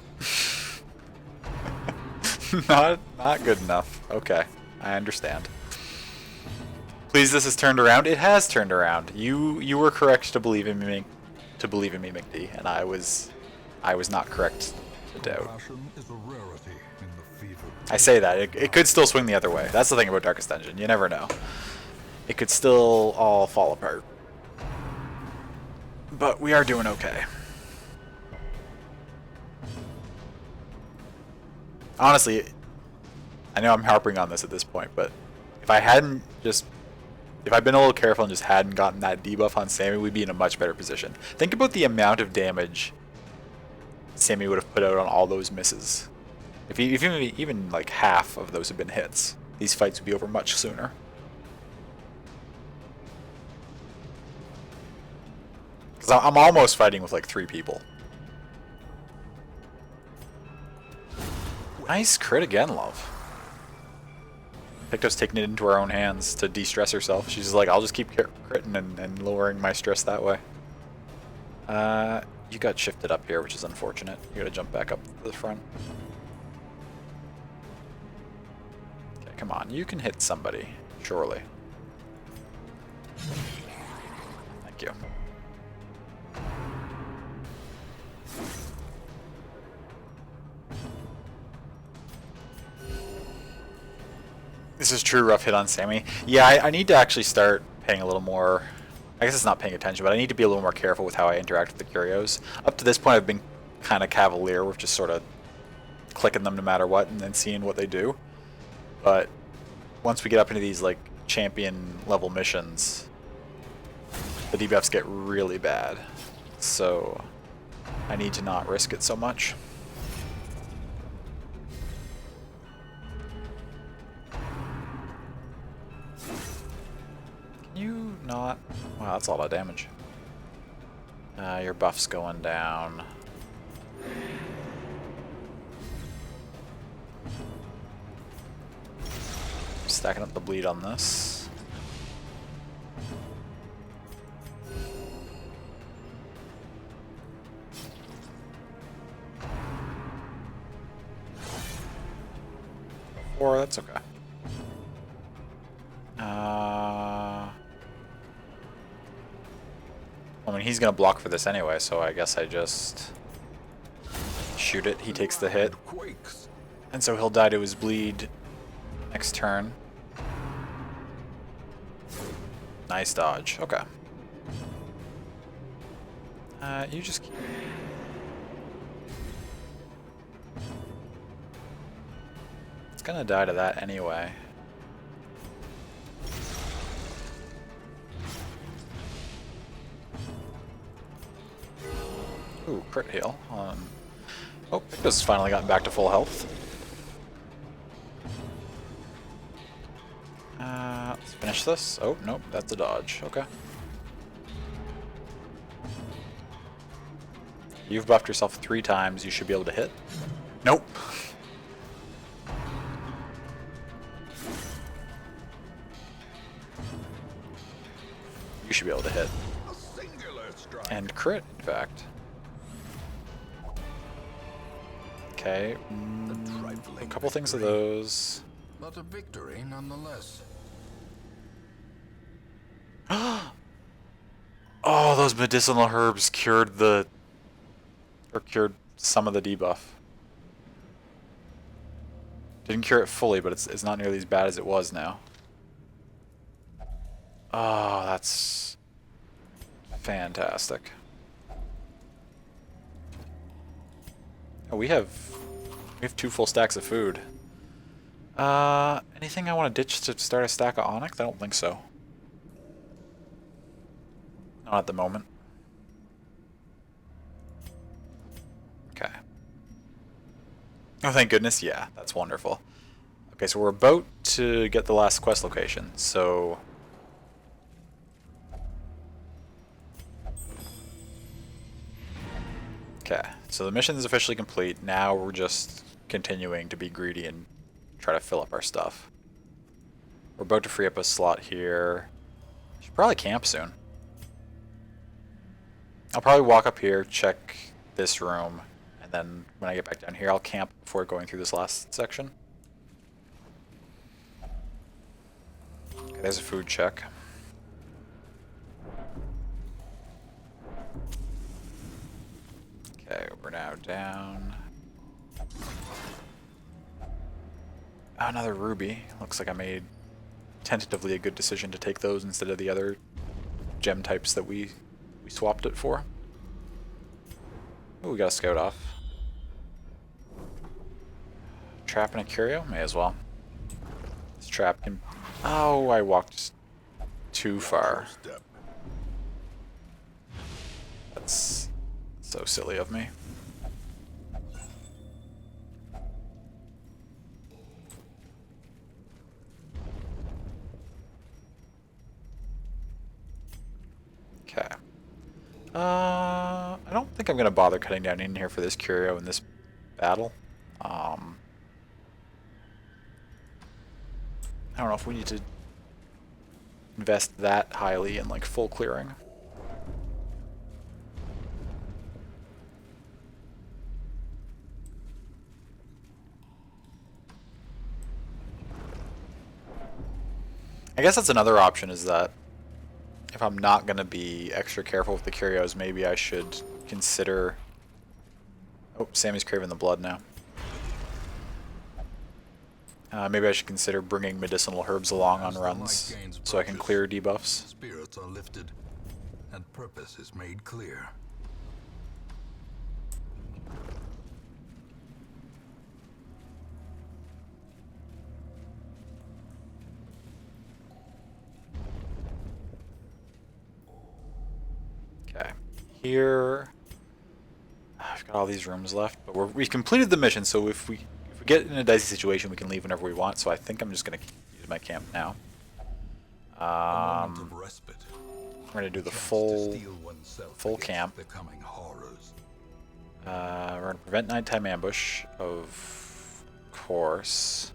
S1: not good enough. Okay, I understand. Please, this has turned around. It has turned around. You were correct to believe in me, McD, and I was not correct to doubt.
S2: Is a rarity in the fever.
S1: I say that it could still swing the other way. That's the thing about Darkest Dungeon. You never know. It could still all fall apart. But we are doing okay. Honestly, I know I'm harping on this at this point, but if I'd been a little careful and just hadn't gotten that debuff on Sammy, we'd be in a much better position. Think about the amount of damage Sammy would have put out on all those misses. If even like half of those had been hits, these fights would be over much sooner. Because I'm almost fighting with like 3 people. Nice crit again, love. Picto's taking it into her own hands to de-stress herself. She's like, I'll just keep critting and lowering my stress that way. You got shifted up here, which is unfortunate. You gotta jump back up to the front. Okay, come on. You can hit somebody, surely. Thank you. This is true rough hit on Sammy. Yeah, I need to actually start paying a little more... I guess it's not paying attention, but I need to be a little more careful with how I interact with the curios. Up to this point, I've been kind of cavalier with just sort of clicking them no matter what and then seeing what they do. But once we get up into these like champion level missions, the debuffs get really bad. So I need to not risk it so much. You not... Wow, that's a lot of damage. Your buff's going down. Stacking up the bleed on this. Or that's okay. I mean, he's gonna block for this anyway, so I guess I just shoot it. He takes the hit, and so he'll die to his bleed next turn. Nice dodge. Okay. You just keep... It's gonna die to that anyway. Ooh, crit heal. Oh, Picto's finally gotten back to full health. Let's finish this. Oh, nope, that's a dodge. Okay. You've buffed yourself 3 times. You should be able to hit. Nope. You should be able to hit. And crit, in fact. Okay. A couple things of those.
S2: But a victory nonetheless.
S1: Oh, those medicinal herbs cured cured some of the debuff. Didn't cure it fully, but it's not nearly as bad as it was now. Oh, that's fantastic. Oh, we have 2 full stacks of food. Anything I want to ditch to start a stack of onyx? I don't think so. Not at the moment. Okay. Oh, thank goodness. Yeah, that's wonderful. Okay, so we're about to get the last quest location, so... Okay, so the mission is officially complete. Now we're just continuing to be greedy and try to fill up our stuff. We're about to free up a slot here. Should probably camp soon. I'll probably walk up here, check this room, and then when I get back down here, I'll camp before going through this last section. Okay, there's a food check. Okay, we're now down. Oh, another ruby. Looks like I made tentatively a good decision to take those instead of the other gem types that we swapped it for. Oh, we got a scout off. Trap and a curio? May as well. This trap can... Oh, I walked too far. That's so silly of me. Okay. I don't think I'm going to bother cutting down in here for this curio in this battle. I don't know if we need to invest that highly in like full clearing. I guess that's another option, is that if I'm not going to be extra careful with the curios, maybe I should consider... Oh, Sammy's craving the blood now. Maybe I should consider bringing medicinal herbs along on runs so I can clear debuffs.
S2: Spirits are lifted, and purpose is made clear.
S1: Okay, here I've got all these rooms left, but we've completed the mission, so if we get in a dicey situation, we can leave whenever we want. So I think I'm just gonna use my camp now.
S2: Of respite.
S1: We're gonna do the full camp.
S2: Becoming horrors.
S1: We're gonna prevent nighttime ambush, of course.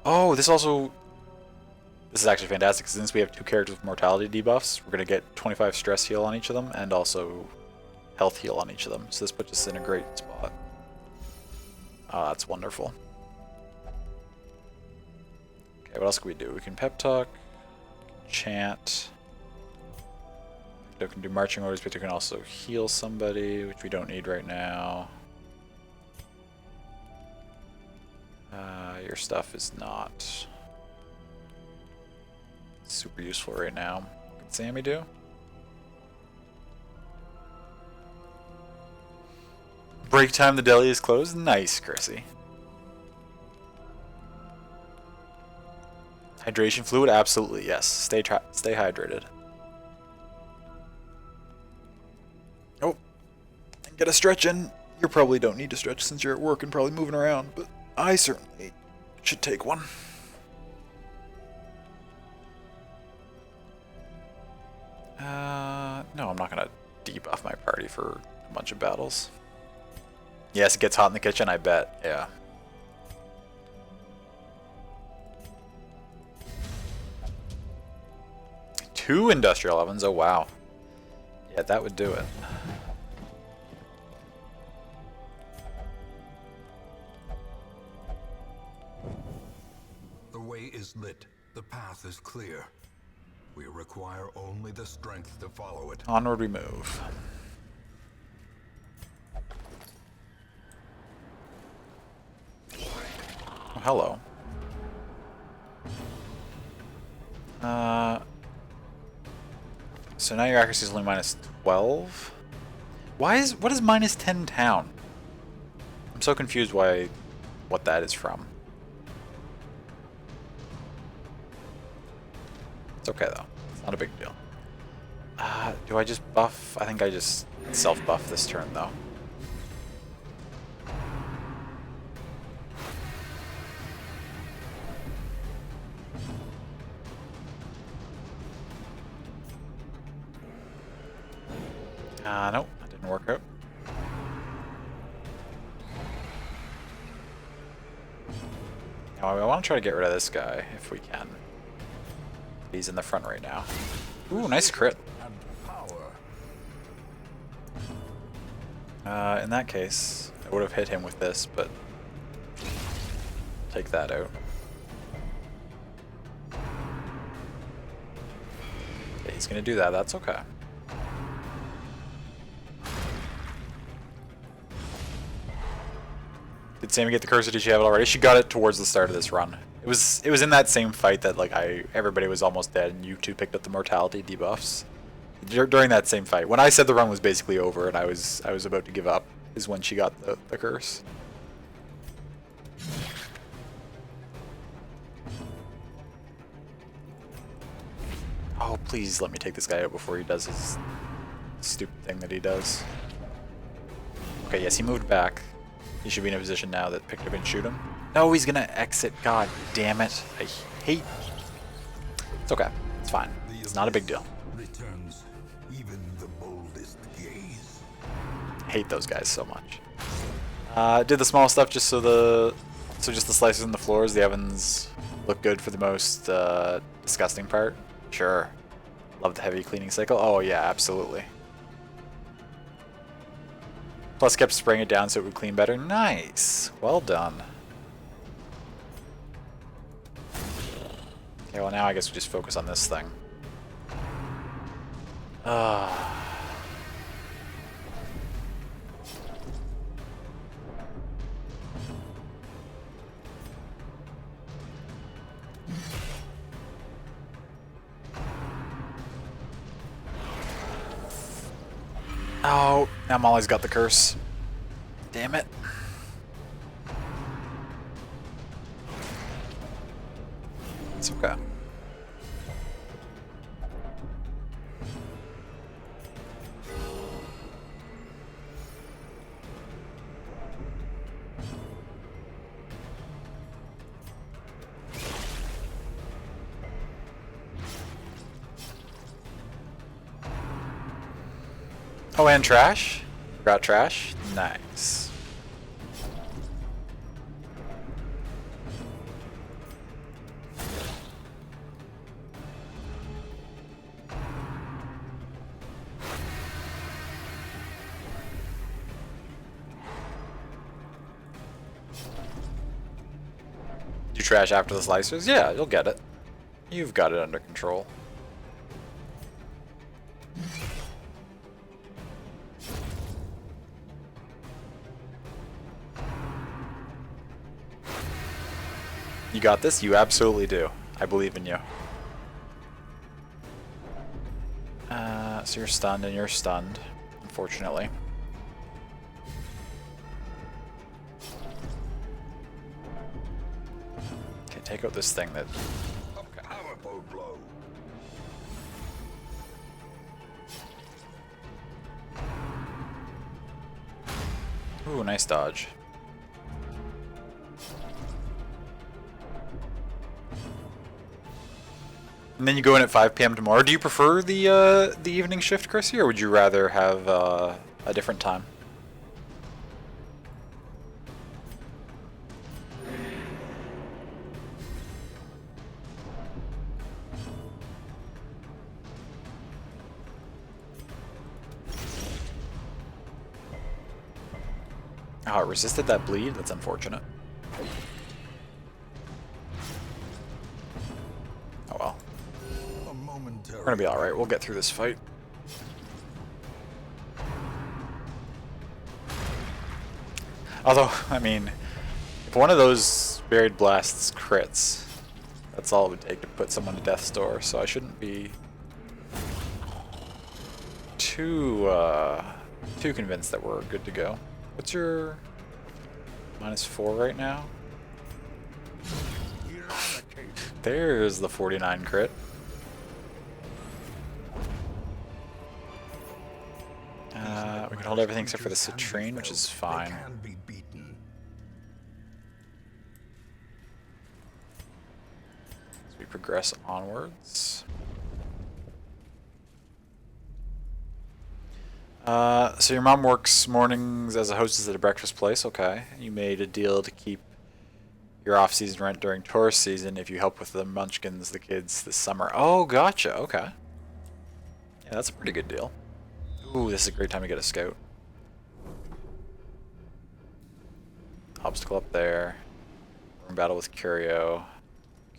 S1: Oh, this is actually fantastic, since we have 2 characters with mortality debuffs. We're gonna get 25 stress heal on each of them, and also health heal on each of them. So this puts us in a great spot. Oh, that's wonderful. Okay, what else can we do? We can pep talk, chant. We can do marching orders, but we can also heal somebody, which we don't need right now. Your stuff is not super useful right now. What can Sammy do? Break time, the deli is closed. Nice, Chrissy. Hydration fluid? Absolutely, yes. Stay hydrated. Oh, and get a stretch in. You probably don't need to stretch since you're at work and probably moving around, but I certainly should take one. No, I'm not gonna debuff my party for a bunch of battles. Yes, it gets hot in the kitchen, I bet. Yeah. Two industrial ovens? Oh, wow. Yeah, that would do it.
S2: The way is lit. The path is clear. We require only the strength to follow it.
S1: Onward we move. Oh, hello. So now your accuracy is only minus 12? What is minus 10 town? I'm so confused what that is from. It's okay though. It's not a big deal. Do I just buff? I think I just self-buff this turn though. Nope, that didn't work out. want to try to get rid of this guy if we can. He's in the front right now. Ooh, nice crit. In that case, I would have hit him with this, but take that out. Okay, he's gonna do that. That's okay. Did Sammy get the curse, or did she have it already? She got it towards the start of this run. It was in that same fight that like everybody was almost dead and you two picked up the mortality debuffs. During that same fight, when I said the run was basically over and I was about to give up, is when she got the curse. Oh, please let me take this guy out before he does his stupid thing that he does. Okay, yes, he moved back. He should be in a position now that picked up and shoot him. No, he's gonna exit. God damn it. I hate... It's okay. It's fine. It's not a big deal.
S2: Returns even the boldest gaze.
S1: I hate those guys so much. Did the small stuff just so just the slices and the floors, the ovens look good for the most disgusting part. Sure. Love the heavy cleaning cycle. Oh yeah, absolutely. Plus kept spraying it down so it would clean better. Nice. Well done. Okay, well now I guess we just focus on this thing. Oh, now Molly's got the curse. Damn it. It's okay. Oh, and trash? Got trash? Nice. You trash after the slicers? Yeah, you'll get it. You've got it under control. You got this? You absolutely do. I believe in you. So you're stunned and you're stunned, unfortunately. Okay, take out this thing that... Okay.
S2: Powerful blow.
S1: Ooh, nice dodge. And then you go in at 5 p.m. tomorrow. Do you prefer the evening shift, Chrissy, or would you rather have a different time? Oh, it resisted that bleed? That's unfortunate. Oh well. We're gonna be alright, we'll get through this fight. Although, I mean, if one of those Buried Blasts crits, that's all it would take to put someone to death's door, so I shouldn't be too convinced that we're good to go. What's your -4 right now? There's the 49 crit. We can hold everything except for the citrine, which is fine. As we progress onwards. So your mom works mornings as a hostess at a breakfast place, okay. You made a deal to keep your off-season rent during tourist season if you help with the munchkins, the kids, this summer. Oh, gotcha. Okay. Yeah, that's a pretty good deal. Ooh, this is a great time to get a scout. Obstacle up there. We're in battle with Curio.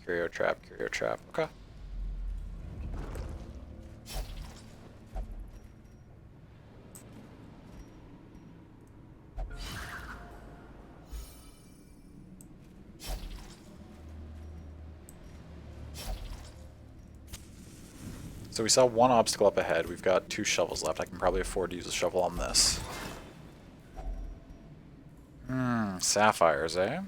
S1: Curio trap, Curio trap. Okay. So we saw one obstacle up ahead. We've got 2 shovels left. I can probably afford to use a shovel on this. Sapphires, eh?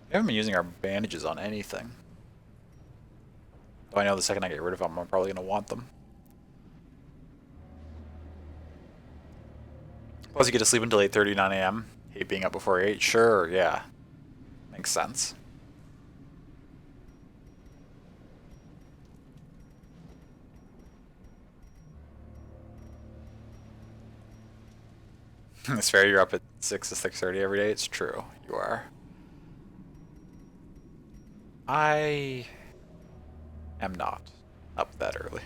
S1: We haven't been using our bandages on anything. Though I know the second I get rid of them, I'm probably going to want them. Plus you get to sleep until 8:30, 9 a.m. Hate being up before 8. Sure, yeah. Makes sense. It's fair you're up at 6 to 6:30 every day. It's true. You are. I am not up that early.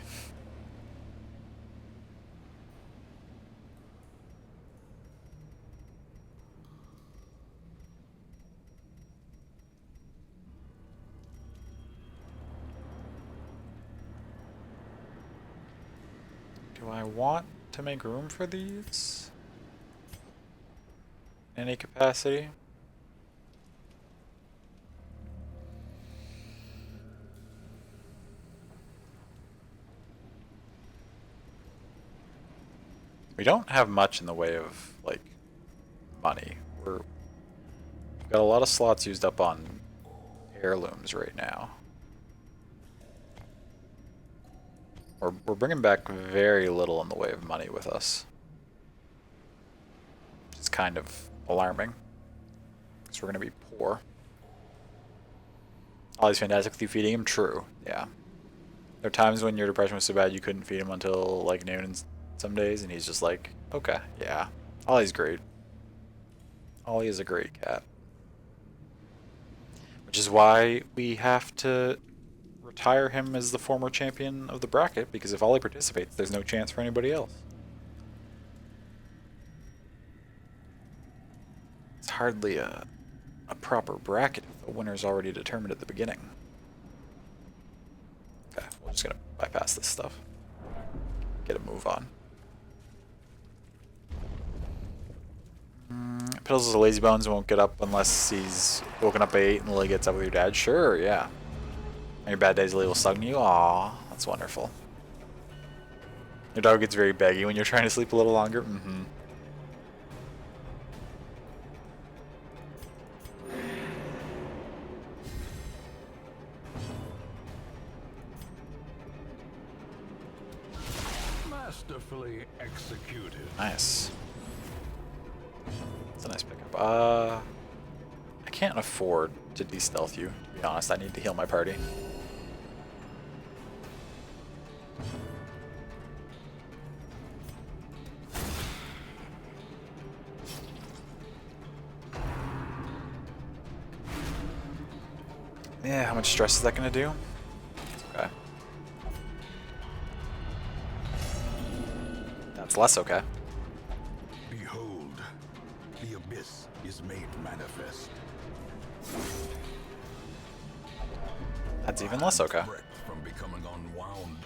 S1: Do I want to make room for these? Any capacity? We don't have much in the way of, like, money. We've got a lot of slots used up on heirlooms right now. We're bringing back very little in the way of money with us. It's kind of alarming. Because we're going to be poor. Ollie's fantastic with you feeding him? True, yeah. There are times when your depression was so bad you couldn't feed him until like noon and some days, and he's just like, okay, yeah. Ollie's great. Ollie is a great cat. Which is why we have to retire him as the former champion of the bracket, because if Ollie participates, there's no chance for anybody else. It's hardly a proper bracket if the winner's already determined at the beginning. Okay, we're just gonna bypass this stuff. Get a move on. Piddles is a lazy bones and won't get up unless he's woken up at 8 and Lily gets up with your dad. Sure, yeah. On your bad days, Lily will sug you. Aw, that's wonderful. Your dog gets very baggy when you're trying to sleep a little longer. Mm-hmm.
S2: Masterfully executed.
S1: Nice. That's a nice pickup. I can't afford to de-stealth you, to be honest. I need to heal my party. Yeah, how much stress is that going to do? Okay. That's less okay.
S2: Behold, the abyss is made manifest.
S1: That's even less okay.
S2: Breath from becoming unwound.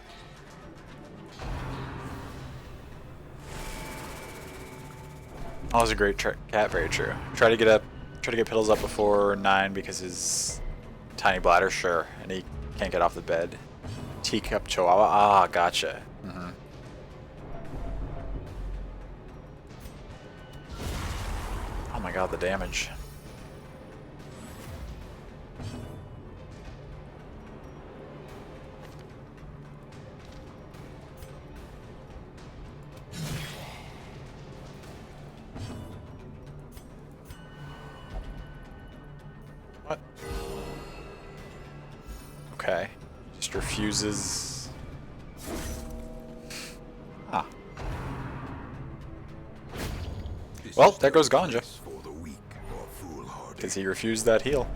S1: Oh, was a great cat. Very true. Try to get Piddles up before 9 because his tiny bladder. Sure, and he can't get off the bed. Teacup Chihuahua. Ah, gotcha. Mm-hmm. Oh my god, the damage. Okay. Just refuses. Ah. Well, there goes Ganja.
S2: For the weak or foolhardy.
S1: Because he refused that heal.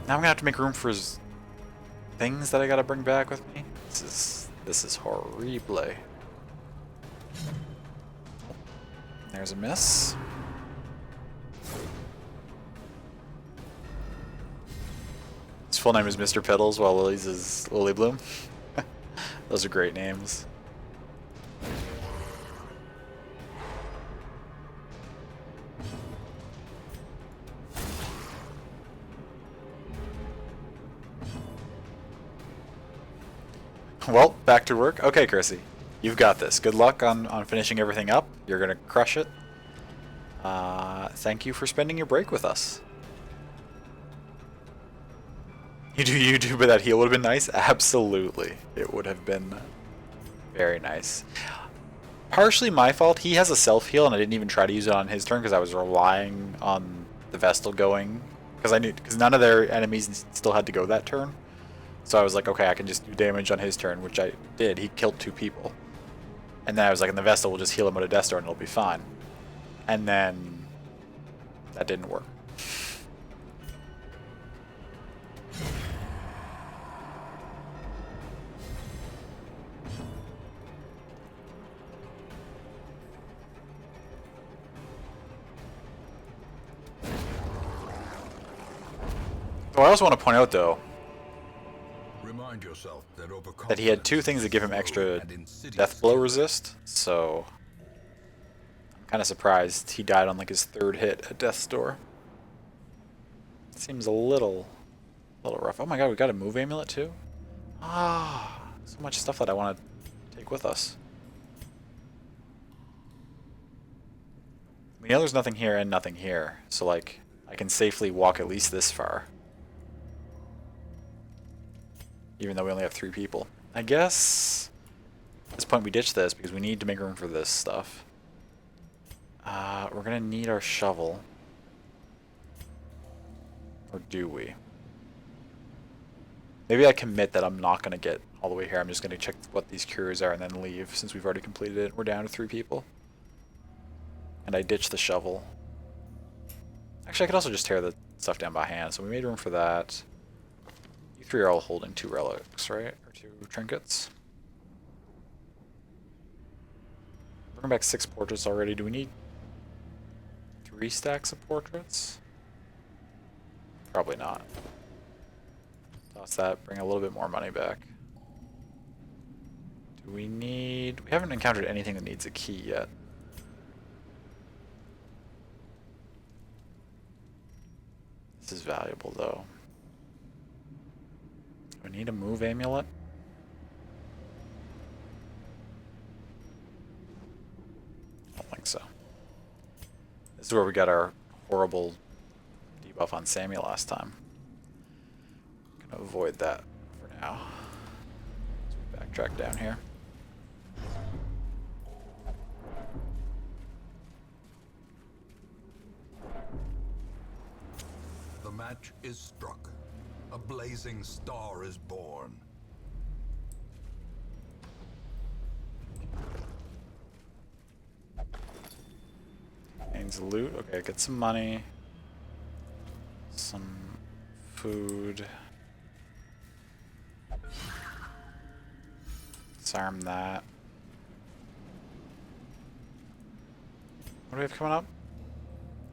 S1: Now I'm gonna have to make room for things that I gotta bring back with me. This is horrible. There's a miss. His full name is Mr. Petals, while Lily's is Lily Bloom. Those are great names. Well, back to work. Okay, Chrissy. You've got this. Good luck on finishing everything up. You're going to crush it. Thank you for spending your break with us. You do, but that heal would have been nice? Absolutely. It would have been very nice. Partially my fault. He has a self-heal, and I didn't even try to use it on his turn because I was relying on the Vestal going. Because none of their enemies still had to go that turn. So I was like, okay, I can just do damage on his turn, which I did. He killed 2 people. And then I was like, and the Vestal will just heal him with a Death Star and it'll be fine. And then that didn't work. So I also want to point out, though,
S2: Remind yourself
S1: that he had 2 things that give him extra death blow resist, so I'm kind of surprised he died on like his 3rd hit at Death's Door. Seems a little rough. Oh my god, we got a move amulet too? Ah, so much stuff that I want to take with us. We know there's nothing here and nothing here, so like I can safely walk at least this far. Even though we only have 3 people. I guess at this point we ditch this because we need to make room for this stuff. We're gonna need our shovel. Or do we? Maybe I commit that I'm not gonna get all the way here. I'm just gonna check what these cures are and then leave since we've already completed it. We're down to 3 people. And I ditch the shovel. Actually, I could also just tear the stuff down by hand, so we made room for that. You 3 are all holding 2 relics, right? Or 2 trinkets. Bring back 6 portraits already. Do we need 3 stacks of portraits? Probably not. Toss that, bring a little bit more money back. Do we need... We haven't encountered anything that needs a key yet. This is valuable, though. Do we need a move amulet? I don't think so. This is where we got our horrible debuff on Sammy last time. I'm gonna avoid that for now. Let's backtrack down here.
S2: The match is struck. A blazing star is born.
S1: Needs loot. Okay, get some money. Some food. Disarm that. What do we have coming up?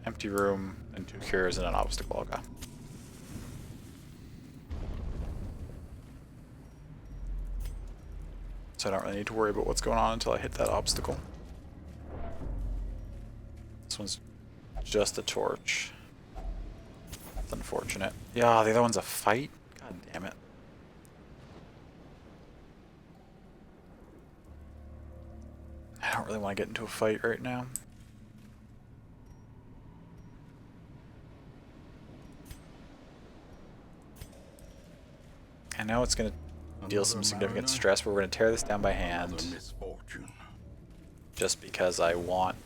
S1: Empty room and 2 cures and an obstacle. Okay. So I don't really need to worry about what's going on until I hit that obstacle. This one's just a torch. That's unfortunate. Yeah, the other one's a fight? God damn it. I don't really want to get into a fight right now. I know it's going to deal some significant stress, but we're going to tear this down by hand. Just because I want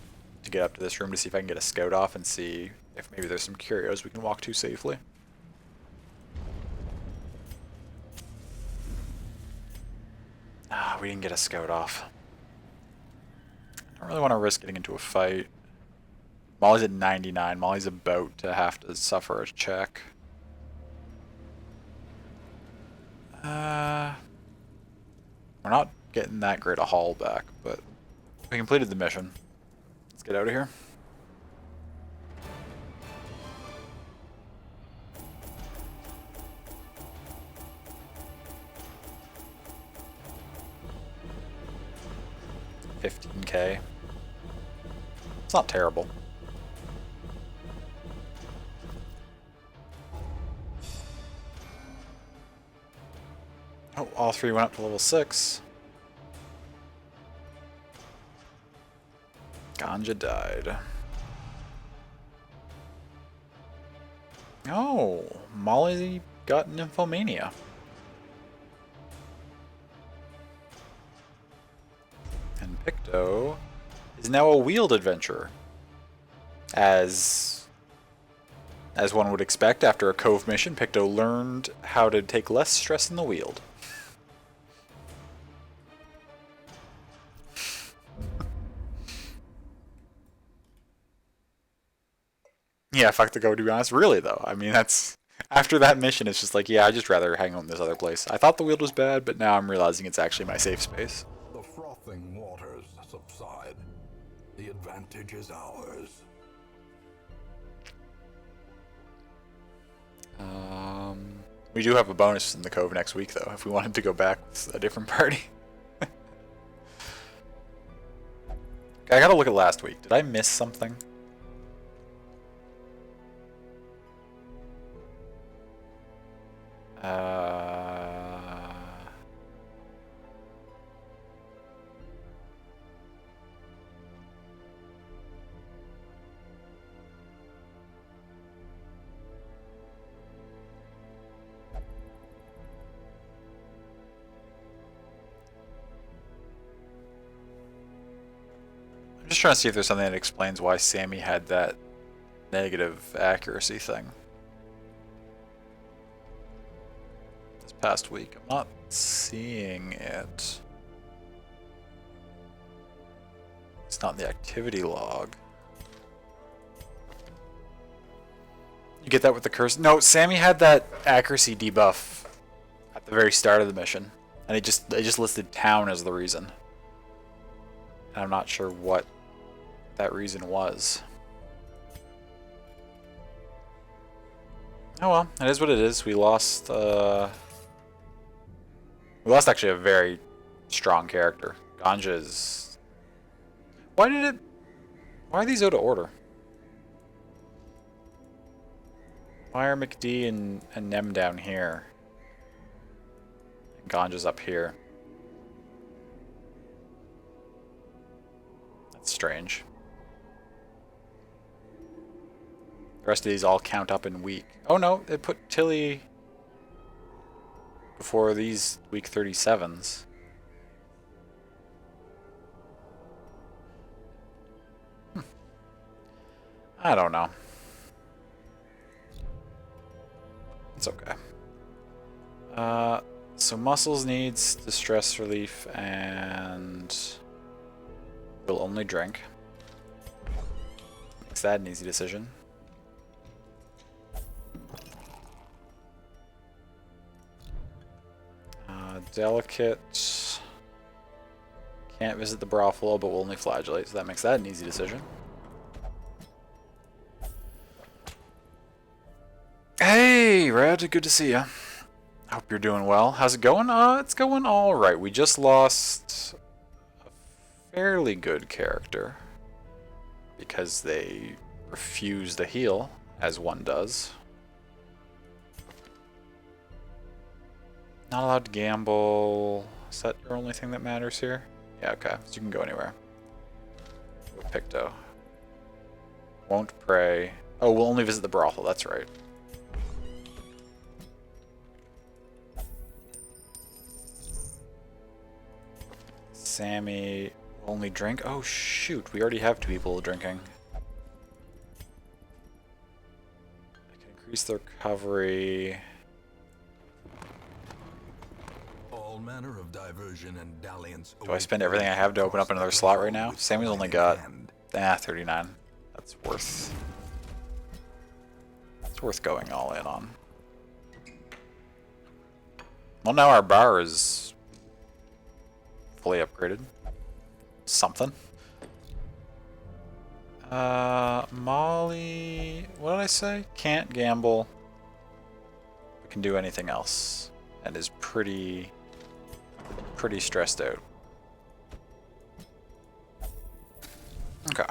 S1: to get up to this room to see if I can get a scout off and see if maybe there's some curios we can walk to safely. Ah, we didn't get a scout off. I don't really want to risk getting into a fight. Molly's at 99. Molly's about to have to suffer a check. We're not getting that great a haul back, but we completed the mission. Let's get out of here. $15K. It's not terrible. Oh, all three went up to level 6. Ganja died. Oh, Molly got nymphomania. And Picto is now a wheeled adventurer. As one would expect after a Cove mission, Picto learned how to take less stress in the wheeled. Yeah, fuck the go, to be honest. Really, though. I mean, that's... After that mission, it's just like, yeah, I'd just rather hang out in this other place. I thought the wheel was bad, but now I'm realizing it's actually my safe space.
S2: The frothing waters subside. The advantage is ours.
S1: We do have a bonus in the Cove next week, though, if we wanted to go back with a different party. I gotta look at last week. Did I miss something? I'm just trying to see if there's something that explains why Sammy had that negative accuracy thing this past week. I'm not seeing it. It's not in the activity log. You get that with the curse? No, Sammy had that accuracy debuff at the very start of the mission, and they just listed town as the reason. And I'm not sure what that reason was. Oh well, it is what it is. We lost actually a very strong character. Ganja is... Why are these out of order? Why are McD and Nem down here? And Ganja's up here. That's strange. The rest of these all count up in week. Oh no, they put Tilly before these week 37s. I don't know. It's okay. So Muscles needs distress relief and will only drink. Makes that an easy decision. Delicate can't visit the brothel, but will only flagellate, so that makes that an easy decision. Hey, Red, good to see you. Hope you're doing well. How's it going? It's going all right. We just lost a fairly good character because they refused to heal, as one does. Not allowed to gamble. Is that your only thing that matters here? Yeah, okay. So you can go anywhere. Go Picto. Won't pray. Oh, we'll only visit the brothel. That's right. Sammy Only drink? Oh shoot, we already have 2 people drinking. I can increase the recovery.
S2: All manner of diversion and dalliance.
S1: Do I spend everything I have to open up another slot right now? Sammy's only got 39. That's worth. It's worth going all in on. Well, now our bar is fully upgraded. Something. Molly, what did I say? Can't gamble, but can do anything else, and is pretty stressed out. Okay.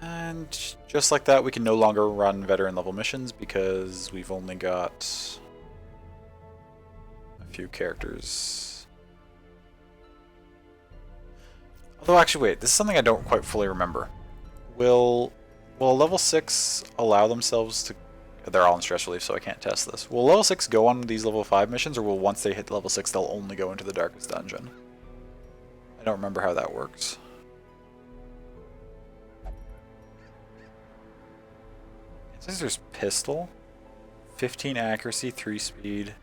S1: And just like that, we can no longer run veteran level missions because we've only got a few characters. Although actually, wait, this is something I don't quite fully remember. Will level 6 allow themselves to... They're all in stress relief, so I can't test this. Will level 6 go on these level 5 missions, or will once they hit level 6, they'll only go into the darkest dungeon? I don't remember how that works. It says there's pistol, 15 accuracy, 3 speed,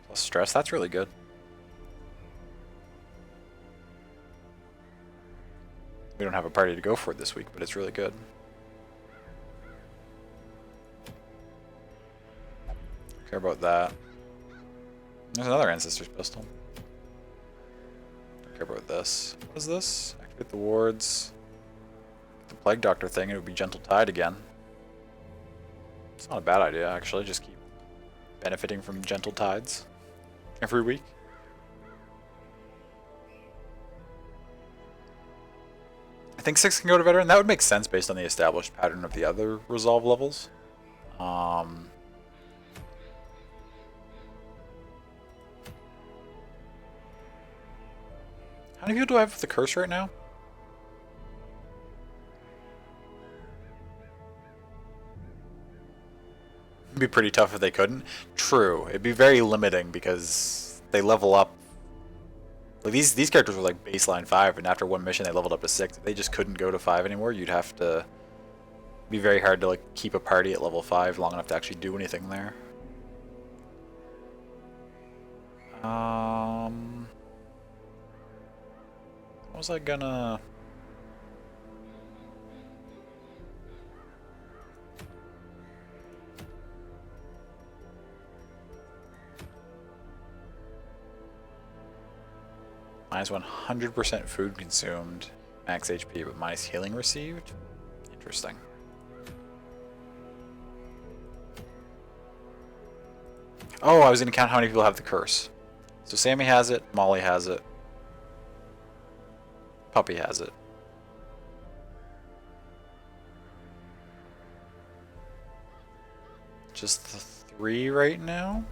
S1: plus stress. That's really good. We don't have a party to go for it this week, but it's really good. Care about that. There's another Ancestor's Pistol. Don't care about this. What is this? Activate the wards. The Plague Doctor thing, it would be Gentle Tide again. It's not a bad idea, actually. Just keep benefiting from Gentle Tides every week. I think 6 can go to Veteran. That would make sense based on the established pattern of the other Resolve levels. How many people do I have with the curse right now? It'd be pretty tough if they couldn't. True. It'd be very limiting because they level up. Like these characters were like baseline 5, and after one mission they leveled up to 6. If they just couldn't go to 5 anymore, you'd have to... It'd be very hard to like keep a party at level 5 long enough to actually do anything there. What was I gonna... Minus 100% food consumed, max HP, but minus healing received? Interesting. Oh, I was gonna count how many people have the curse. So Sammy has it, Molly has it, Puppy has it. Just the 3 right now?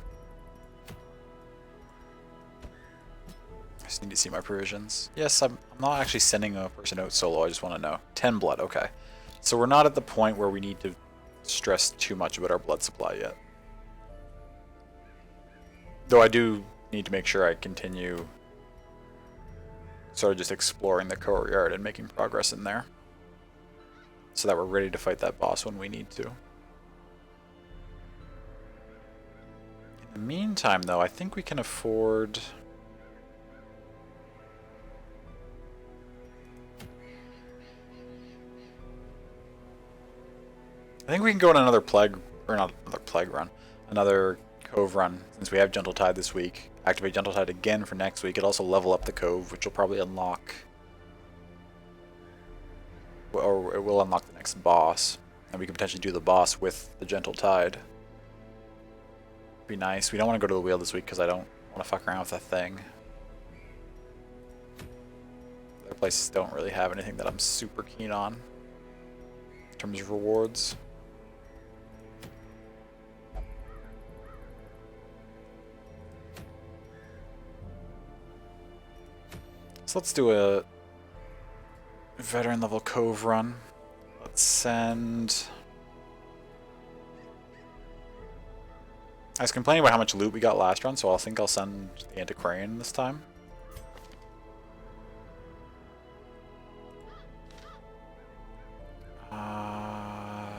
S1: I just need to see my provisions. Yes, I'm not actually sending a person out solo, I just want to know. 10 blood, okay. So we're not at the point where we need to stress too much about our blood supply yet. Though I do need to make sure I continue sort of just exploring the courtyard and making progress in there, so that we're ready to fight that boss when we need to. In the meantime, though, I think we can afford... I think we can go on another plague, or not another plague run, another Cove run, since we have Gentle Tide this week. Activate Gentle Tide again for next week. It'll also level up the Cove, which will probably unlock... Or it will unlock the next boss. And we can potentially do the boss with the Gentle Tide. Be nice. We don't want to go to the wheel this week because I don't want to fuck around with that thing. Other places don't really have anything that I'm super keen on in terms of rewards. So let's do a veteran level Cove run. Let's send... I was complaining about how much loot we got last run, so I think I'll send the antiquarian this time. I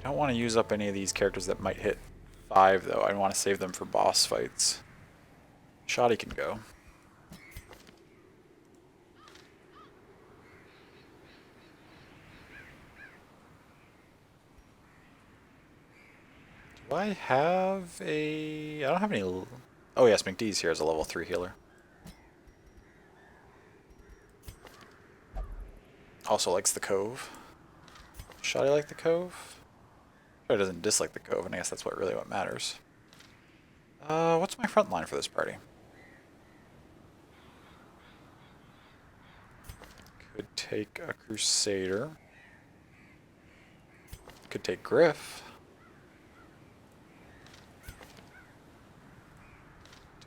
S1: don't want to use up any of these characters that might hit 5, though. I want to save them for boss fights. Shoddy can go. Do I have a... I don't have any... Oh yes, McDee's here as a level 3 healer. Also likes the Cove. Shoddy like the Cove? Shoddy doesn't dislike the Cove, and I guess that's what matters. What's my front line for this party? Could take a Crusader. Could take Griff.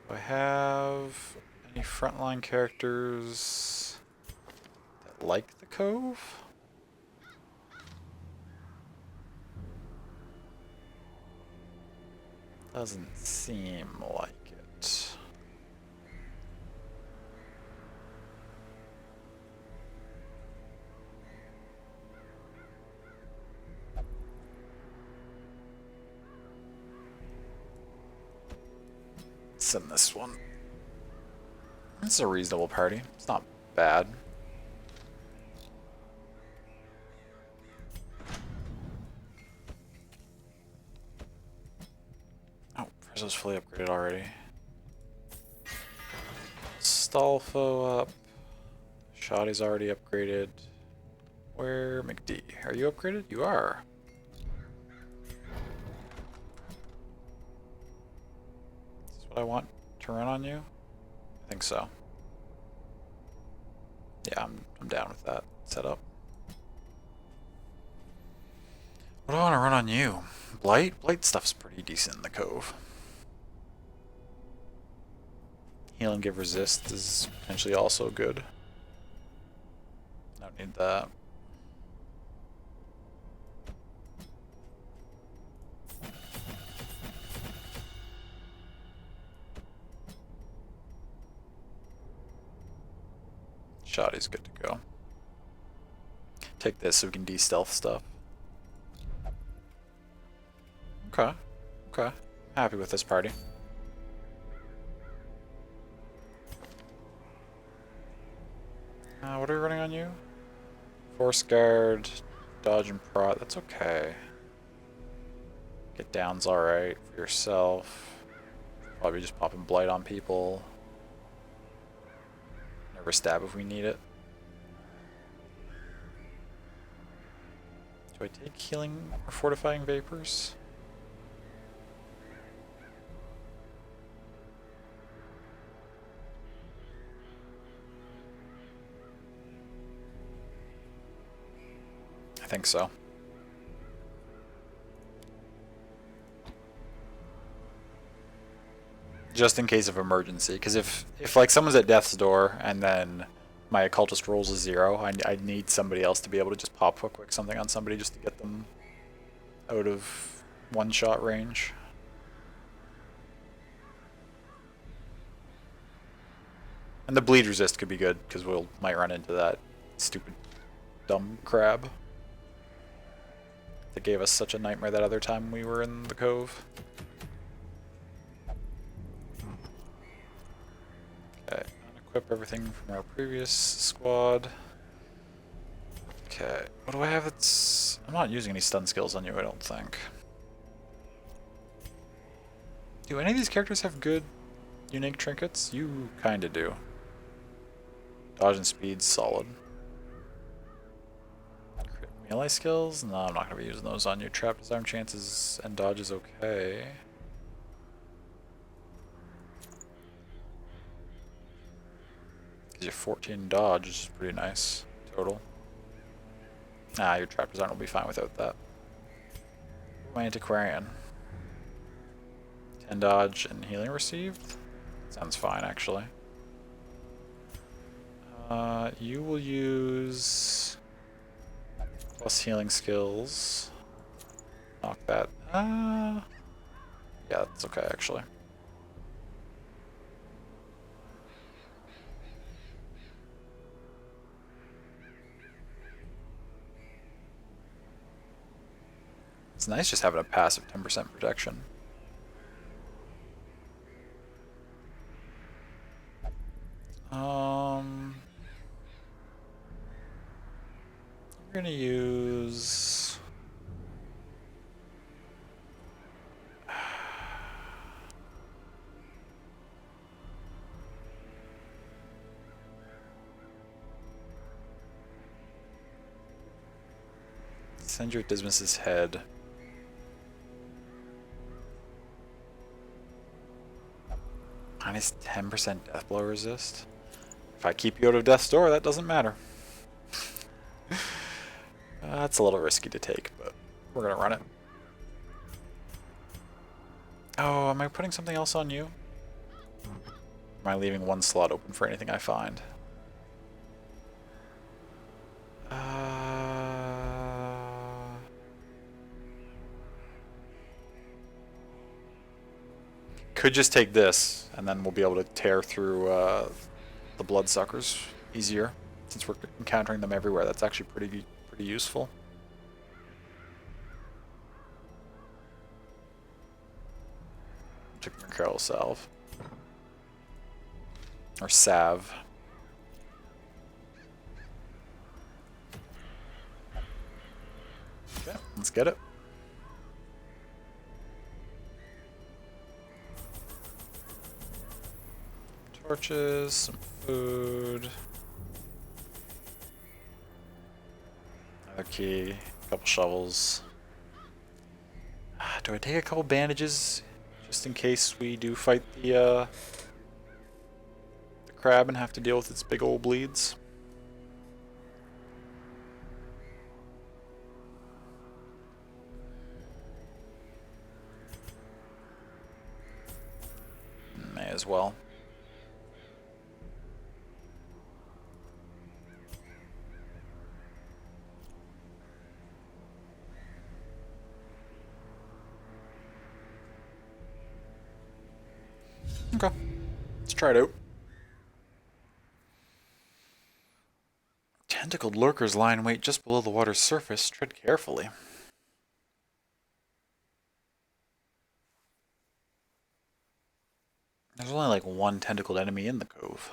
S1: Do I have any frontline characters that like the Cove? Doesn't seem like it. Send this one. This is a reasonable party. It's not bad. Oh, Prezzo's fully upgraded already. Stolfo up. Shoddy's already upgraded. Where McD? Are you upgraded? You are. Is this what I want to run on you? I think so. Yeah, I'm down with that setup. What do I want to run on you? Blight? Blight stuff's pretty decent in the Cove. Heal and give resist is potentially also good. Don't need that. Shoddy's good to go. Take this so we can de-stealth stuff. Okay. Okay. Happy with this party. What are we running on you? Force guard, dodge and prot. That's okay. Get down's alright for yourself. Probably just popping blight on people. Never stab if we need it. Do I take healing or fortifying vapors? I think so. Just in case of emergency, because if like someone's at death's door and then my occultist rolls a 0, I need somebody else to be able to just pop hook quick something on somebody just to get them out of one-shot range. And the bleed resist could be good because might run into that stupid dumb crab that gave us such a nightmare that other time we were in the Cove. Okay, unequip everything from our previous squad. Okay, what do I have that's... I'm not using any stun skills on you, I don't think. Do any of these characters have good unique trinkets? You kinda do. Dodge and speed's solid. Crit melee skills? No, I'm not gonna be using those on you. Trap disarm chances and dodge is okay. Gives you 14 dodge, which is pretty nice total. Nah, your trap disarm will be fine without that. My antiquarian. 10 dodge and healing received? Sounds fine, actually. You will use plus healing skills. knock that. Yeah, that's okay actually. It's nice just having a passive 10% protection. We're gonna use. Send your Dismas's head. Minus 10% death blow resist. If I keep you out of death's door, that doesn't matter. That's a little risky to take, but we're gonna run it. Oh, am I putting something else on you? Am I leaving one slot open for anything I find? Could just take this, and then we'll be able to tear through the bloodsuckers easier, since we're encountering them everywhere. That's actually pretty useful. Took Mercurial Salve. Or Salve. Okay, let's get it. Torches, some food. Another key, a couple shovels. Do I take a couple bandages just in case we do fight the crab and have to deal with its big old bleeds? May as well. Okay, let's try it out. Tentacled lurkers lie in wait just below the water's surface. Tread carefully. There's only like one tentacled enemy in the cove.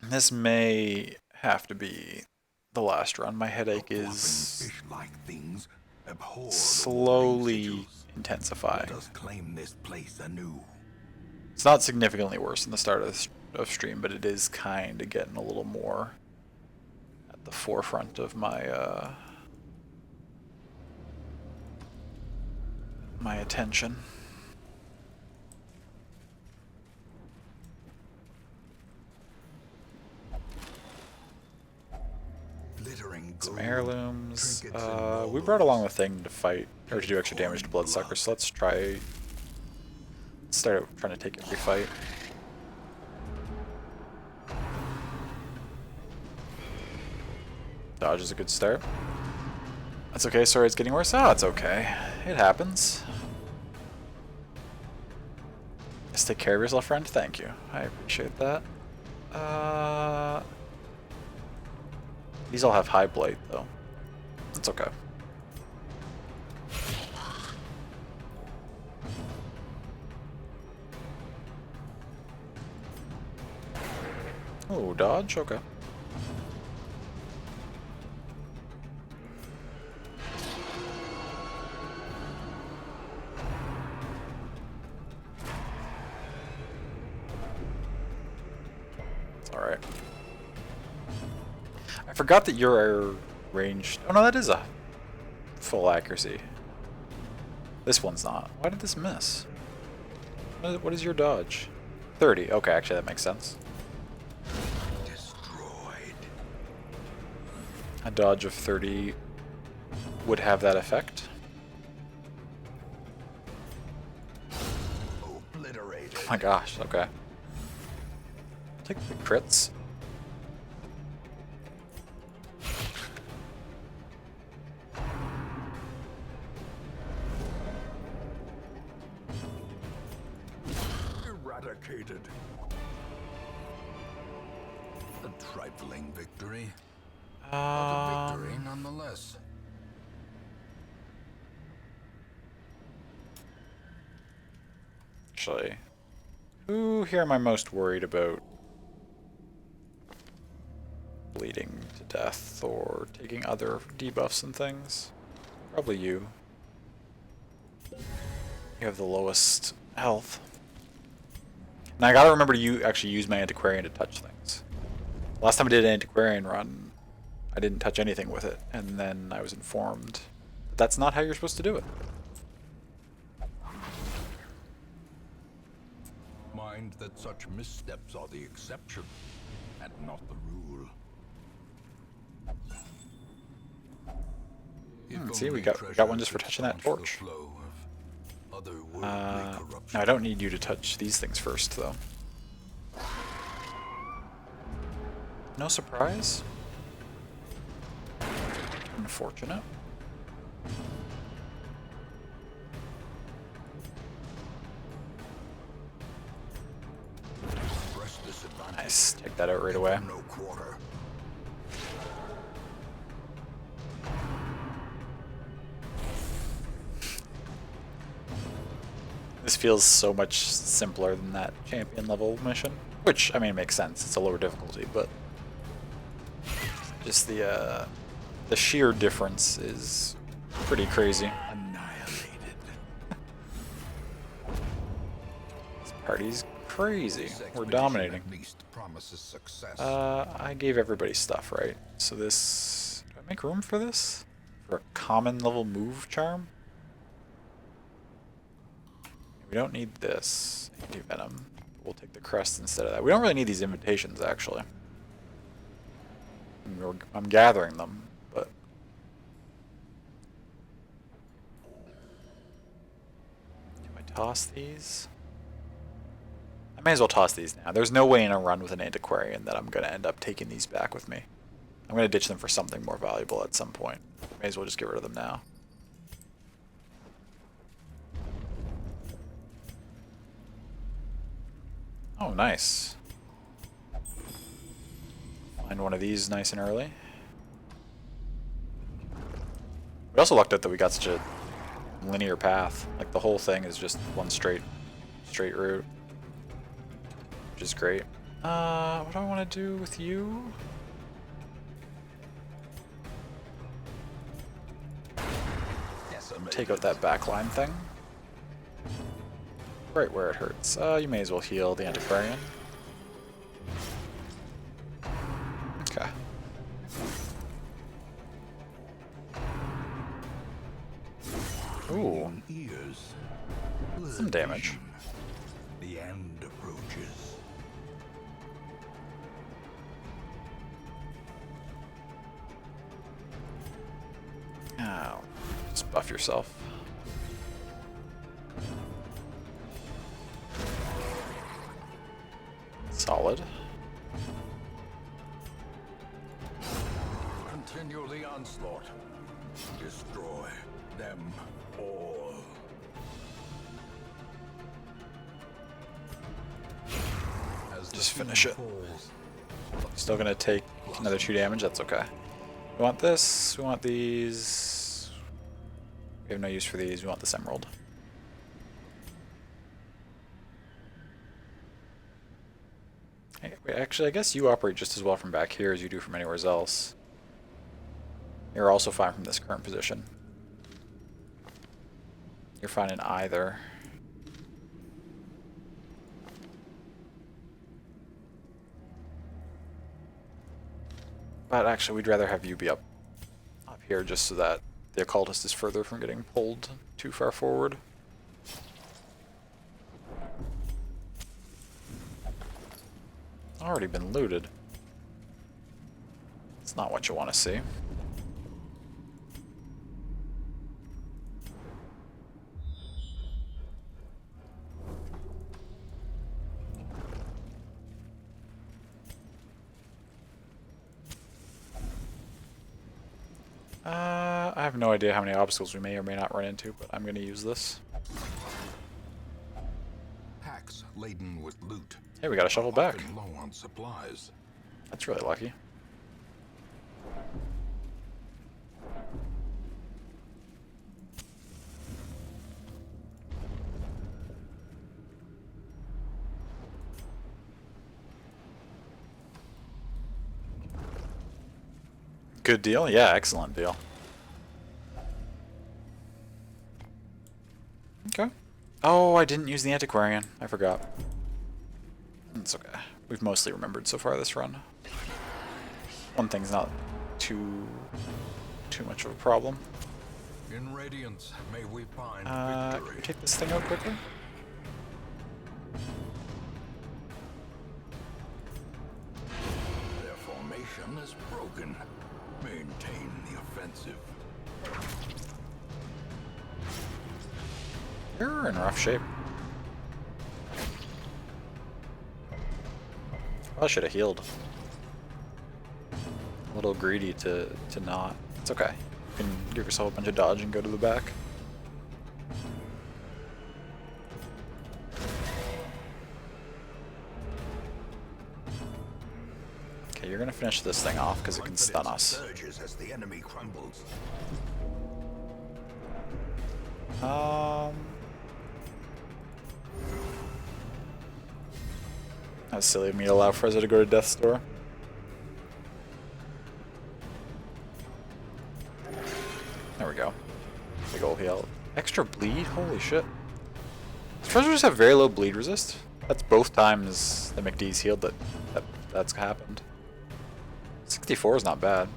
S1: This may have to be the last run. My headache is slowly intensifying.
S2: Let us claim this place anew.
S1: It's not significantly worse than the start of stream, but it is kind of getting a little more at the forefront of my my attention. Some heirlooms. We brought along the thing to fight, or to do extra damage to bloodsuckers, so let's try. Start out trying to take every fight. Dodge is a good start. That's okay, sorry it's getting worse. Oh, it's okay. It happens. Just take care of yourself, friend. Thank you. I appreciate that. These all have high blight, though. That's okay. Oh, dodge? Okay. It's alright. I forgot that you're ranged. Oh no, that is a full accuracy. This one's not. Why did this miss? What is your dodge? 30. Okay, actually that makes sense.
S2: Destroyed.
S1: A dodge of 30 would have that effect.
S2: Obliterated.
S1: Oh my gosh, okay. Take the crits.
S2: Eradicated. A trifling victory. But a victory nonetheless.
S1: Actually, who here am I most worried about bleeding to death or taking other debuffs and things? Probably you. You have the lowest health. Now I gotta remember to actually use my antiquarian to touch things. Last time I did an antiquarian run, I didn't touch anything with it, and then I was informed that that's not how you're supposed to do it.
S2: Mind that such missteps are the exception and not the rule.
S1: See, we got one just for touching that torch. Now I don't need you to touch these things first, though. No surprise? Unfortunate. Nice, take that out right away.
S2: No quarter.
S1: This feels so much simpler than that champion level mission, which I mean makes sense. It's a lower difficulty, but just the sheer difference is pretty crazy.
S2: Annihilated.
S1: This party's crazy. We're dominating.
S2: At least promises success.
S1: I gave everybody stuff, right? So this... Do I make room for this? For a common level move charm? We don't need this. Anti-venom. We'll take the crest instead of that. We don't really need these invitations, actually. I'm gathering them, but... Do I toss these? I may as well toss these now. There's no way in a run with an antiquarian that I'm going to end up taking these back with me. I'm going to ditch them for something more valuable at some point. May as well just get rid of them now. Oh, nice. Find one of these nice and early. We also lucked out that we got such a linear path. Like the whole thing is just one straight route. Which is great. What do I want to do with you? Take out that backline thing. Right where it hurts. You may as well heal the antiquarian. Okay. Ooh. Some damage.
S2: The end approaches.
S1: Oh. Just buff yourself. Solid.
S2: Continue the onslaught. Destroy them all. As the
S1: Just finish it.
S2: falls,
S1: Still gonna take another 2 damage, that's okay. We want this, we want these. We have no use for these, we want this emerald. Hey, wait, actually, I guess you operate just as well from back here as you do from anywhere else. You're also fine from this current position. You're fine in either. But actually, we'd rather have you be up here just so that the occultist is further from getting pulled too far forward. Already been looted. It's not what you want to see. I have no idea how many obstacles we may or may not run into, but I'm going to use this.
S2: Packs laden with loot.
S1: Hey, we got a shovel back.
S2: Often low on supplies.
S1: That's really lucky. Good deal? Yeah, excellent deal. Okay. Oh, I didn't use the antiquarian. I forgot. It's okay. We've mostly remembered so far this run. One thing's not too much of a problem.
S2: In radiance, may we find
S1: Can
S2: victory.
S1: we take this thing out quickly?
S2: Their formation is broken. Maintain the offensive.
S1: You're in rough shape. Probably should have healed. A little greedy to not. It's okay. You can give yourself a bunch of dodge and go to the back. Okay, you're gonna finish this thing off because it can stun us.
S2: Surges as the enemy crumbles.
S1: That's silly of me to allow Frezza to go to Death's Door. There we go. Big ol' heal. Extra bleed? Holy shit. Does Frezza just have very low bleed resist? That's both times the McDee's healed that's happened. 64 is not bad.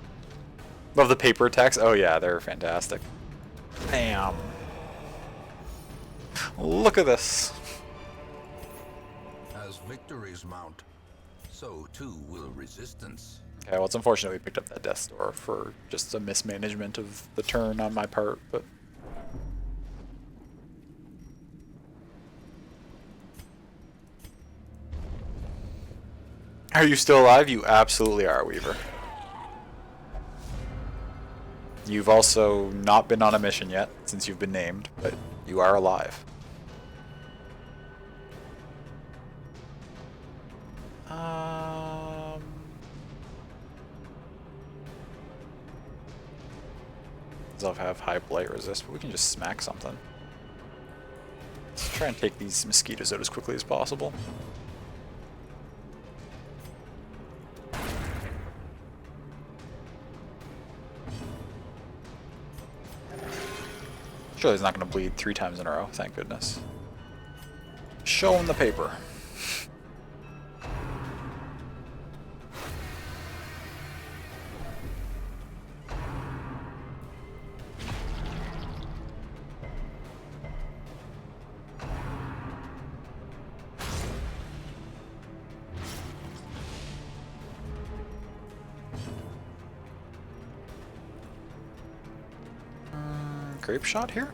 S1: Love the paper attacks. Oh yeah, they're fantastic. Damn. Look at this.
S2: As victories mount, so too will resistance.
S1: Okay, well, it's unfortunate we picked up that Death's Door for just a mismanagement of the turn on my part, but... Are you still alive? You absolutely are, Weaver. You've also not been on a mission yet, since you've been named, but you are alive. Does have high blight resist, but we can just smack something. Let's try and take these mosquitoes out as quickly as possible. Surely he's not going to bleed 3 times in a row, thank goodness. Show him the paper. Grape shot here?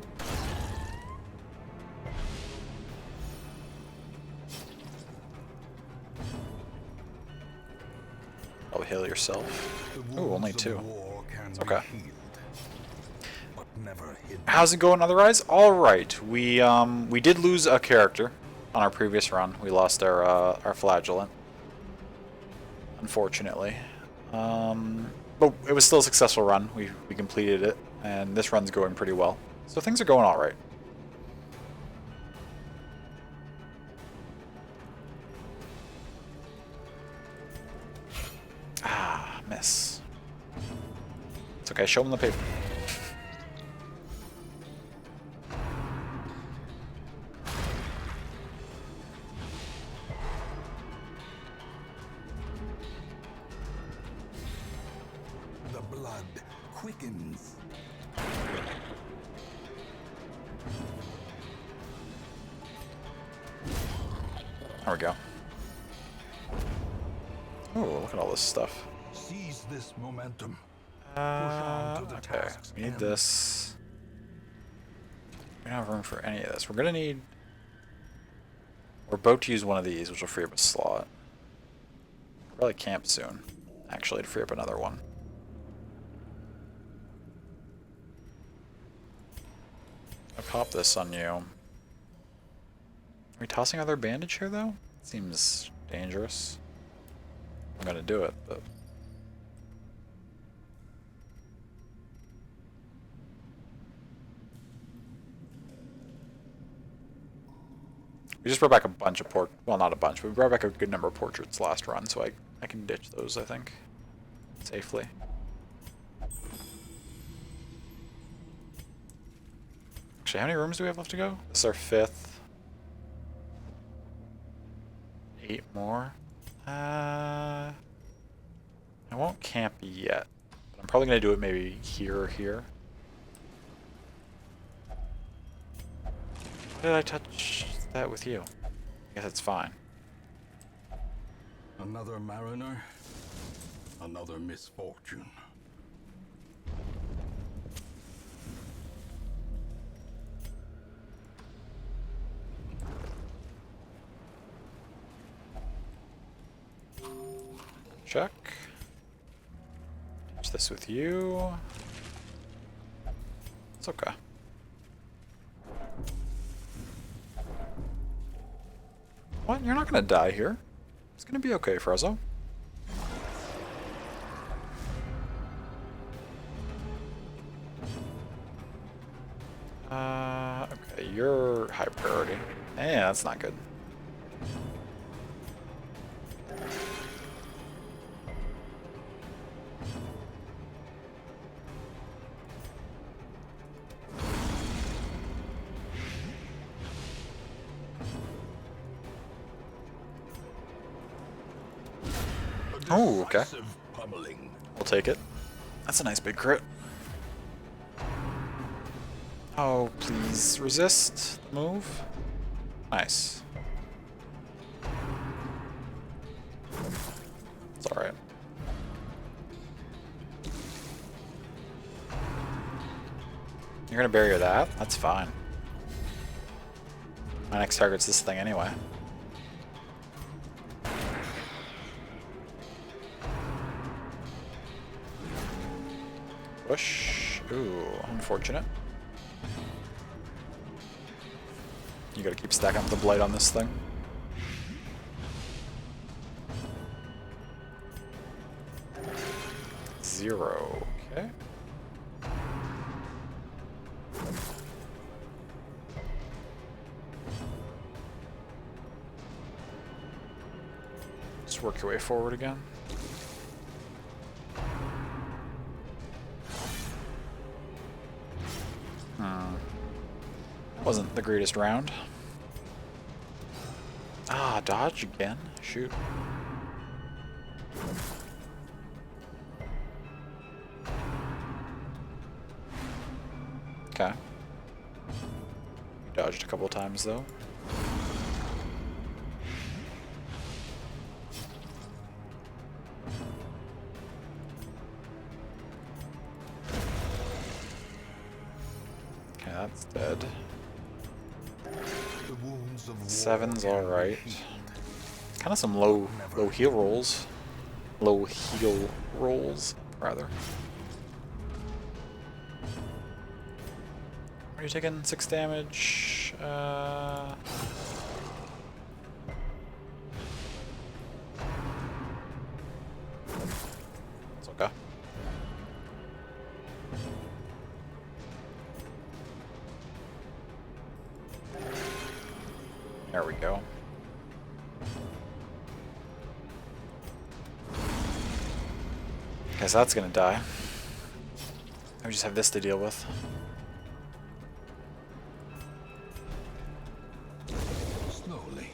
S1: Oh, heal yourself. Ooh, only 2. It's okay. How's it going otherwise? Alright, we did lose a character on our previous run. We lost our flagellant, unfortunately. But it was still a successful run. We completed it, and this run's going pretty well. So things are going alright. Ah, miss. It's okay, show them the paper.
S2: The blood quickens.
S1: There we go. Oh, look at all this stuff.
S2: Seize this momentum. Push on to the
S1: Okay,
S2: task's
S1: we need
S2: end.
S1: this. We don't have room for any of this. We're gonna need... We're about to use one of these, which will free up a slot. Probably camp soon, actually, to free up another one. pop this on you. Are we tossing other bandage here, though? Seems dangerous. I'm gonna do it, but... We just brought back a bunch of well, not a bunch, but we brought back a good number of portraits last run, so I can ditch those, I think, safely. Actually, how many rooms do we have left to go? This is our 5th. 8 more. I won't camp yet, but I'm probably gonna do it maybe here or here. Why did I touch that with you? I guess it's fine.
S2: Another mariner, another misfortune.
S1: Check. Touch this with you. It's okay. What? You're not gonna die here. It's gonna be okay, Frezzo. Okay, you're high priority. Yeah, that's not good. Oh, okay. We'll take it. That's a nice big crit. Oh, please resist the move. Nice. It's alright. You're gonna bury that? That's fine. My next target's this thing anyway. Push. Ooh, unfortunate. You gotta keep stacking up the blight on this thing. Zero. Okay. Just work your way forward again. Wasn't the greatest round. Ah, dodge again. Shoot. Okay. Dodged a couple times though. Okay, that's dead. 7's alright. Kind of some low heal rolls. Low heal rolls, rather. Are you taking 6 damage? It's okay. There we go. Okay, so that's gonna die. I just have this to deal with.
S2: Slowly,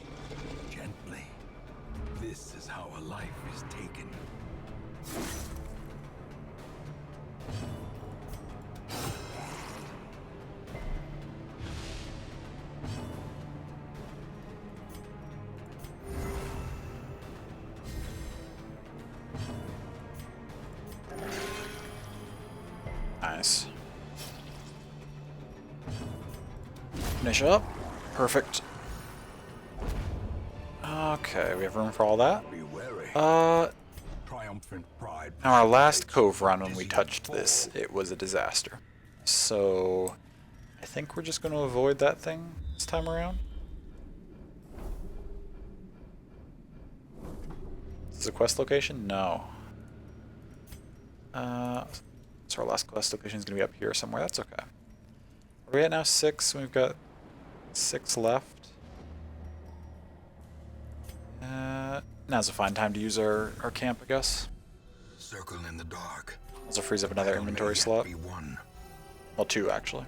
S2: gently. This is how a life is taken.
S1: Nice. Finish up. Perfect. Okay, we have room for all that.
S2: Be wary. Triumphant pride.
S1: Now our last cove run when we touched this, it was a disaster. So I think we're just going to avoid that thing this time around. Is this a quest location? No. So our last quest location is going to be up here somewhere. That's okay. Are we at now 6? We've got 6 left. Now's a fine time to use our camp, I guess.
S2: Circle in the dark.
S1: Also frees up another inventory slot. Well, 2 actually.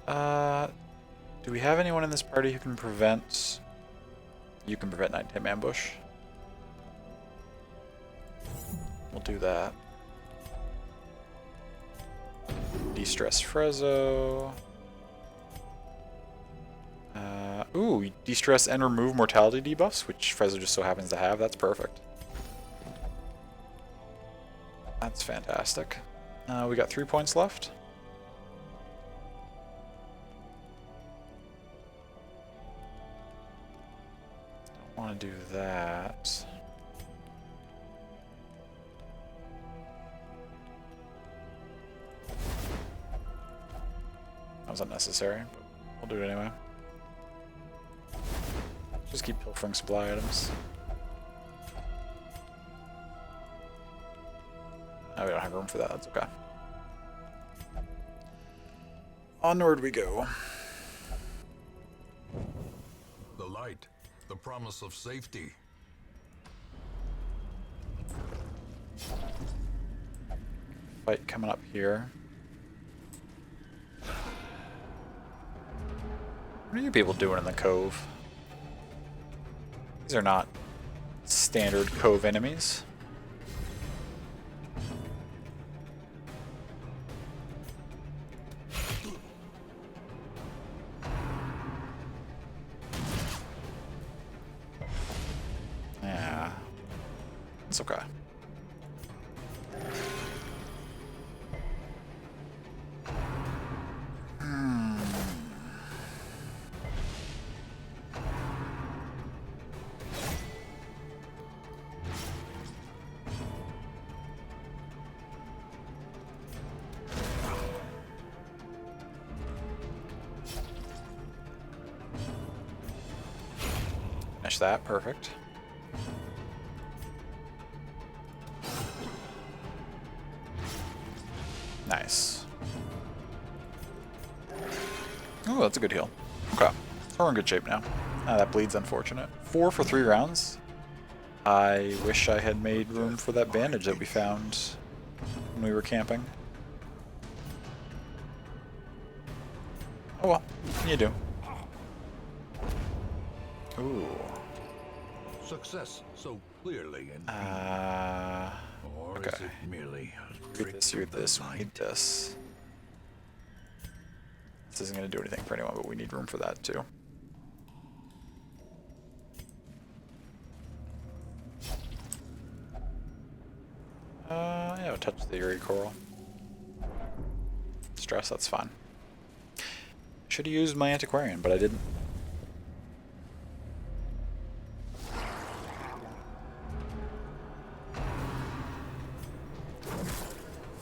S1: Do we have anyone in this party who can prevent... You can prevent nighttime ambush. We'll do that. De-stress Frezzo. Ooh, de-stress and remove mortality debuffs, which Frezzo just so happens to have. That's perfect. That's fantastic. We got 3 points left. Don't want to do that. That was unnecessary, but we'll do it anyway. Just keep pilfering supply items. Oh, we don't have room for that, that's okay. Onward we go.
S2: The light, the promise of safety.
S1: Fight coming up here. What are you people doing in the cove? These are not standard cove enemies. Yeah, it's okay. Finish that, perfect. Nice. Oh, that's a good heal. Okay, so we're in good shape now. That bleed's unfortunate. 4 for 3 rounds. I wish I had made room for that bandage that we found when we were camping. Oh well, what can you do? Ooh.
S2: Success so clearly in or
S1: okay.
S2: is it merely a
S1: Read this, read this, we need this. This isn't going to do anything for anyone, but we need room for that too. Yeah, we'll touch the Eerie Coral. Stress, that's fine. Should have used my Antiquarian, but I didn't.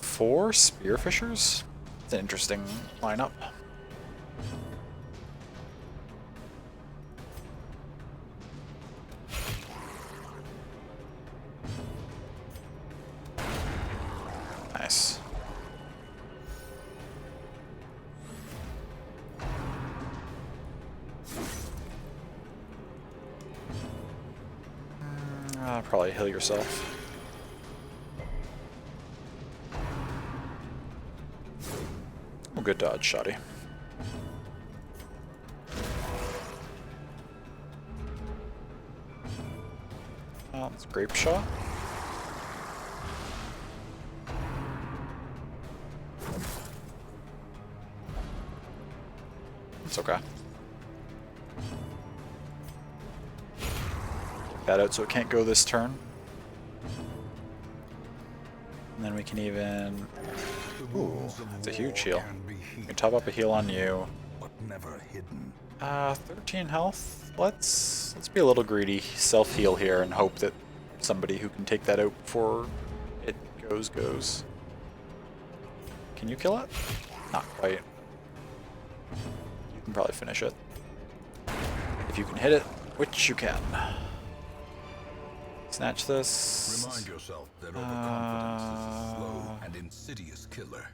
S1: Four Spearfishers? It's an interesting lineup. Nice. Probably heal yourself. Oh, good dodge, Shoddy. Oh, it's Grape Shot. It's okay. Take that out so it can't go this turn. And then we can even... Ooh, that's a huge heal. We can top up a heal on you.
S2: But never hidden.
S1: 13 health. Let's be a little greedy. Self-heal here and hope that somebody who can take that out before it goes. Can you kill it? Not quite. can probably finish it. If you can hit it, which you can. Snatch this.
S2: Remind yourself that overconfidence is a slow and insidious killer.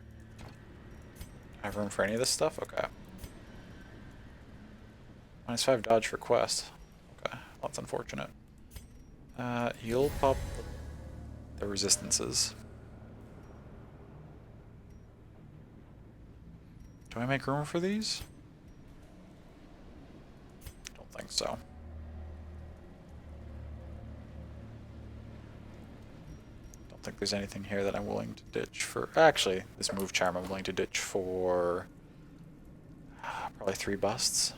S1: I have room for any of this stuff? Okay. -5 dodge for quest. Okay, that's unfortunate. You'll pop the resistances. Do I make room for these? Don't think so. Don't think there's anything here that I'm willing to ditch for... Actually, this move charm I'm willing to ditch for... probably 3 busts.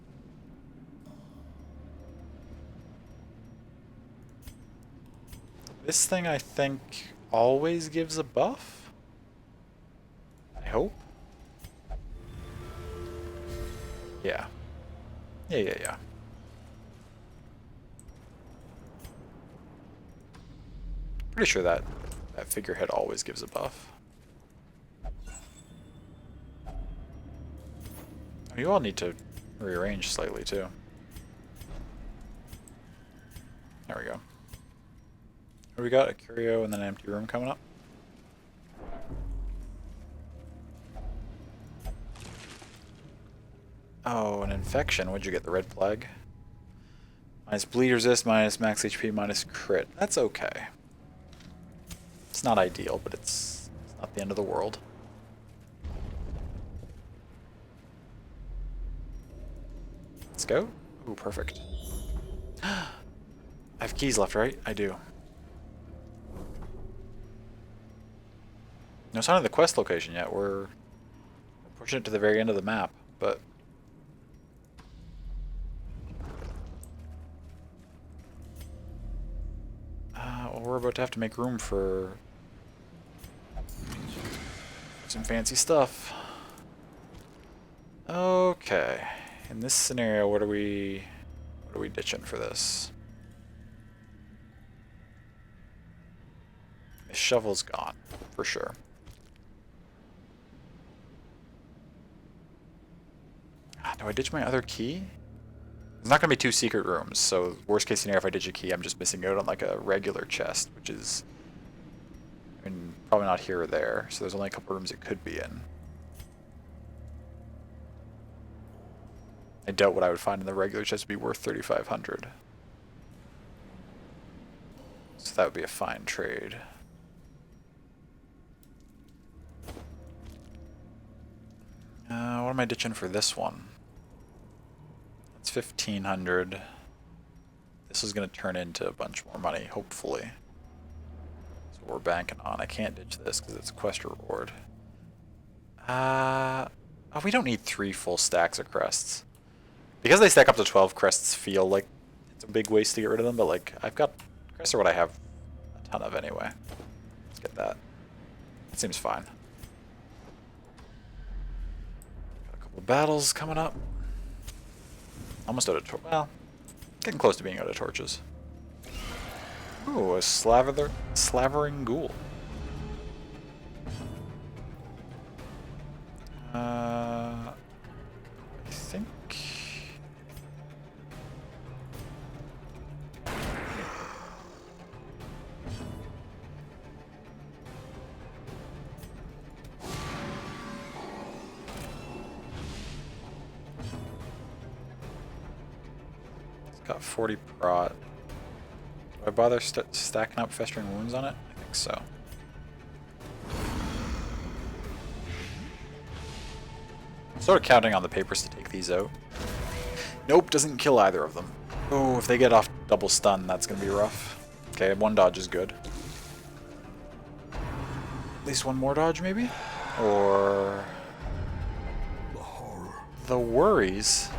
S1: This thing, I think, always gives a buff? I hope? Yeah. Yeah. Pretty sure that figurehead always gives a buff. Oh, you all need to rearrange slightly, too. There we go. What do we got? A curio and then an empty room coming up? Oh, an infection. What'd you get? The red plague? Minus bleed resist, minus max HP, minus crit. That's okay. It's not ideal, but it's not the end of the world. Let's go. Ooh, perfect. I have keys left, right? I do. No sign of the quest location yet. We're pushing it to the very end of the map, but... well, we're about to have to make room for some fancy stuff. Okay. In this scenario, what are we ditching for this? The shovel's gone, for sure. Do I ditch my other key? There's not going to be 2 secret rooms, so worst case scenario, if I ditch a key, I'm just missing out on like a regular chest, which is, I mean, probably not here or there, so there's only a couple rooms it could be in. I doubt what I would find in the regular chest would be worth 3,500. So that would be a fine trade. What am I ditching for this one? That's 1,500. This is going to turn into a bunch more money, hopefully. That's what we're banking on. I can't ditch this because it's a quest reward. Oh, we don't need 3 full stacks of crests. Because they stack up to 12, crests feel like it's a big waste to get rid of them, but like, I've got... Crests are what I have a ton of anyway. Let's get that. That seems fine. Got a couple battles coming up. Almost out of well, getting close to being out of torches. Ooh, a slavering ghoul. I think... Got 40 prot. Do I bother stacking up festering wounds on it? I think so. Sort of counting on the papers to take these out. Nope, doesn't kill either of them. Oh, if they get off double stun, that's gonna be rough. Okay, 1 dodge is good. At least 1 more dodge, maybe? Or...
S2: The horror.
S1: The worries?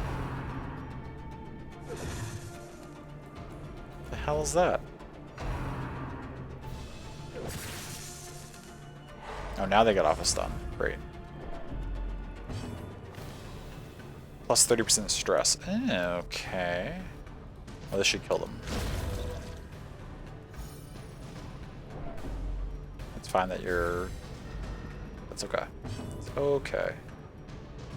S1: The hell is that? Oh, now they got off a stun. Great. Plus 30% stress. Okay. Well, this should kill them. It's fine that you're... That's okay. It's okay.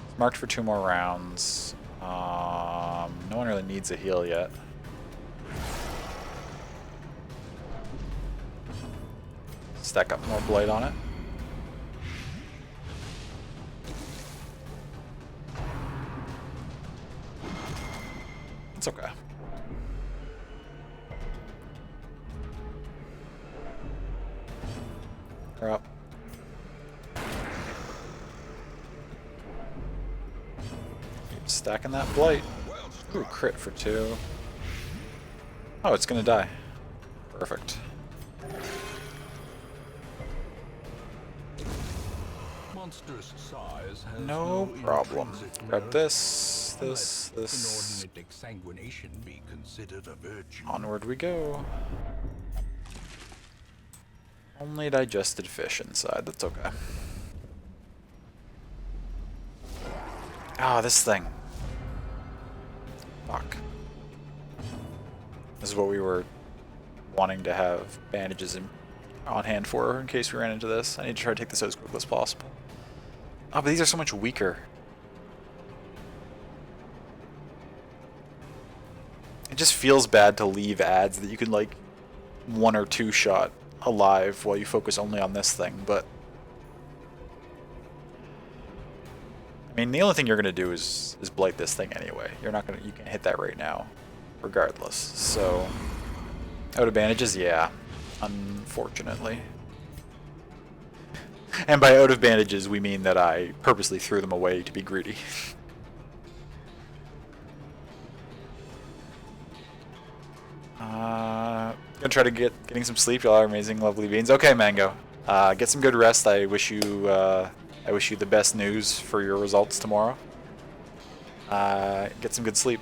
S1: It's marked for 2 more rounds. No one really needs a heal yet. Stack up more blight on it. It's okay. You're up. Keep stacking that blight. Ooh, crit for 2. Oh, it's gonna die. Perfect.
S2: Monstrous size has
S1: No problem.
S2: intrinsic
S1: Grab
S2: merit.
S1: this,
S2: Let
S1: this.
S2: inordinate exsanguination be considered a virtue.
S1: Onward we go. Only digested fish inside. That's okay. Ah, this thing. Fuck. This is what we were wanting to have bandages on hand for in case we ran into this. I need to try to take this out as quickly as possible. Oh, but these are so much weaker. It just feels bad to leave ads that you can like 1 or 2 shot alive while you focus only on this thing, but I mean the only thing you're gonna do is blight this thing anyway. You can hit that right now, regardless. So out of bandages, yeah. Unfortunately. And by out of bandages we mean that I purposely threw them away to be greedy. Gonna try to getting some sleep. Y'all are amazing, lovely beings. Okay, Mango. Get some good rest. I wish you the best news for your results tomorrow. Get some good sleep.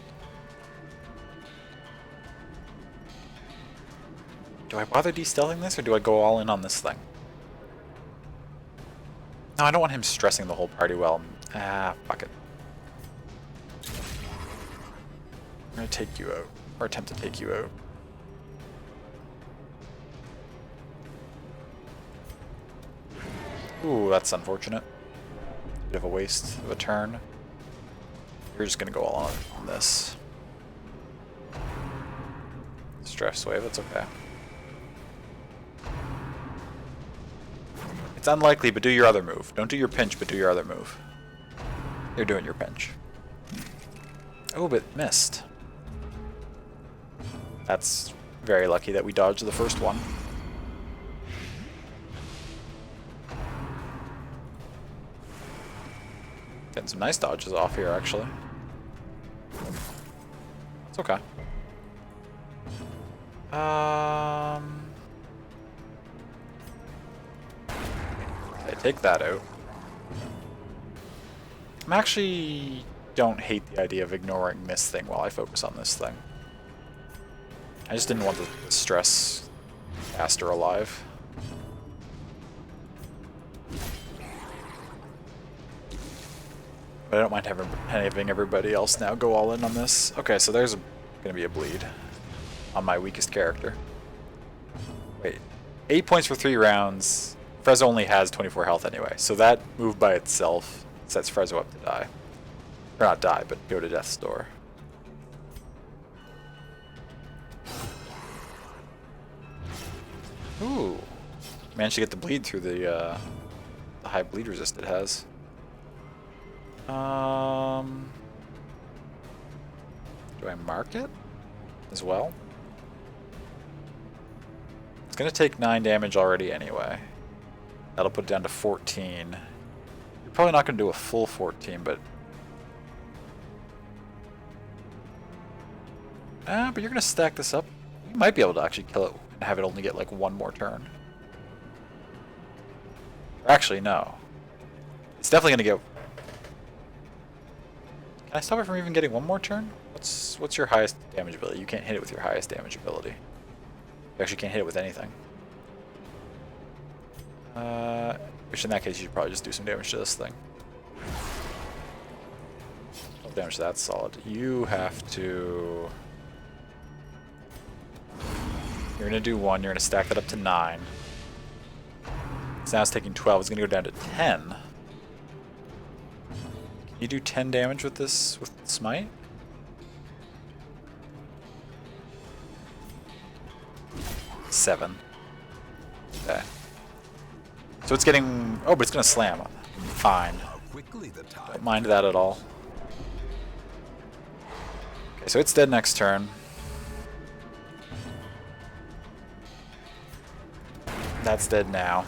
S1: Do I bother de-stealthing this, or do I go all in on this thing? No, I don't want him stressing the whole party well. Fuck it. I'm gonna take you out, or attempt to take you out. Ooh, that's unfortunate. Bit of a waste of a turn. You're just gonna go all on this. Stress wave, that's okay. It's unlikely, but do your other move. Don't do your pinch, but do your other move. You're doing your pinch. Oh, but missed. That's very lucky that we dodged the first one. Getting some nice dodges off here, actually. It's okay. Okay, take that out. I actually don't hate the idea of ignoring this thing while I focus on this thing. I just didn't want the stress Aster alive. But I don't mind having everybody else now go all in on this. Okay, so there's gonna be a bleed on my weakest character. Wait, 8 points for 3 rounds. Frezzo only has 24 health anyway, so that move by itself sets Frezzo up to die. Or not die, but go to death's door. Ooh, managed to get the bleed through the high bleed resist it has. Do I mark it as well? It's gonna take 9 damage already anyway. That'll put it down to 14. You're probably not gonna do a full 14, but but you're gonna stack this up. You might be able to actually kill it and have it only get like 1 more turn. Or actually, no. It's definitely gonna get. Can I stop it from even getting 1 more turn? What's your highest damage ability? You can't hit it with your highest damage ability. You actually can't hit it with anything. Which in that case you should probably just do some damage to this thing. No damage to that solid. You have to. You're gonna do 1. You're gonna stack that up to 9. So now it's taking 12. It's gonna go down to 10. You do 10 damage with this, with smite? Seven. Okay. So it's getting... Oh, but it's gonna slam. Fine.
S2: How quickly the time.
S1: Don't mind that at all. Okay, so it's dead next turn. That's dead now.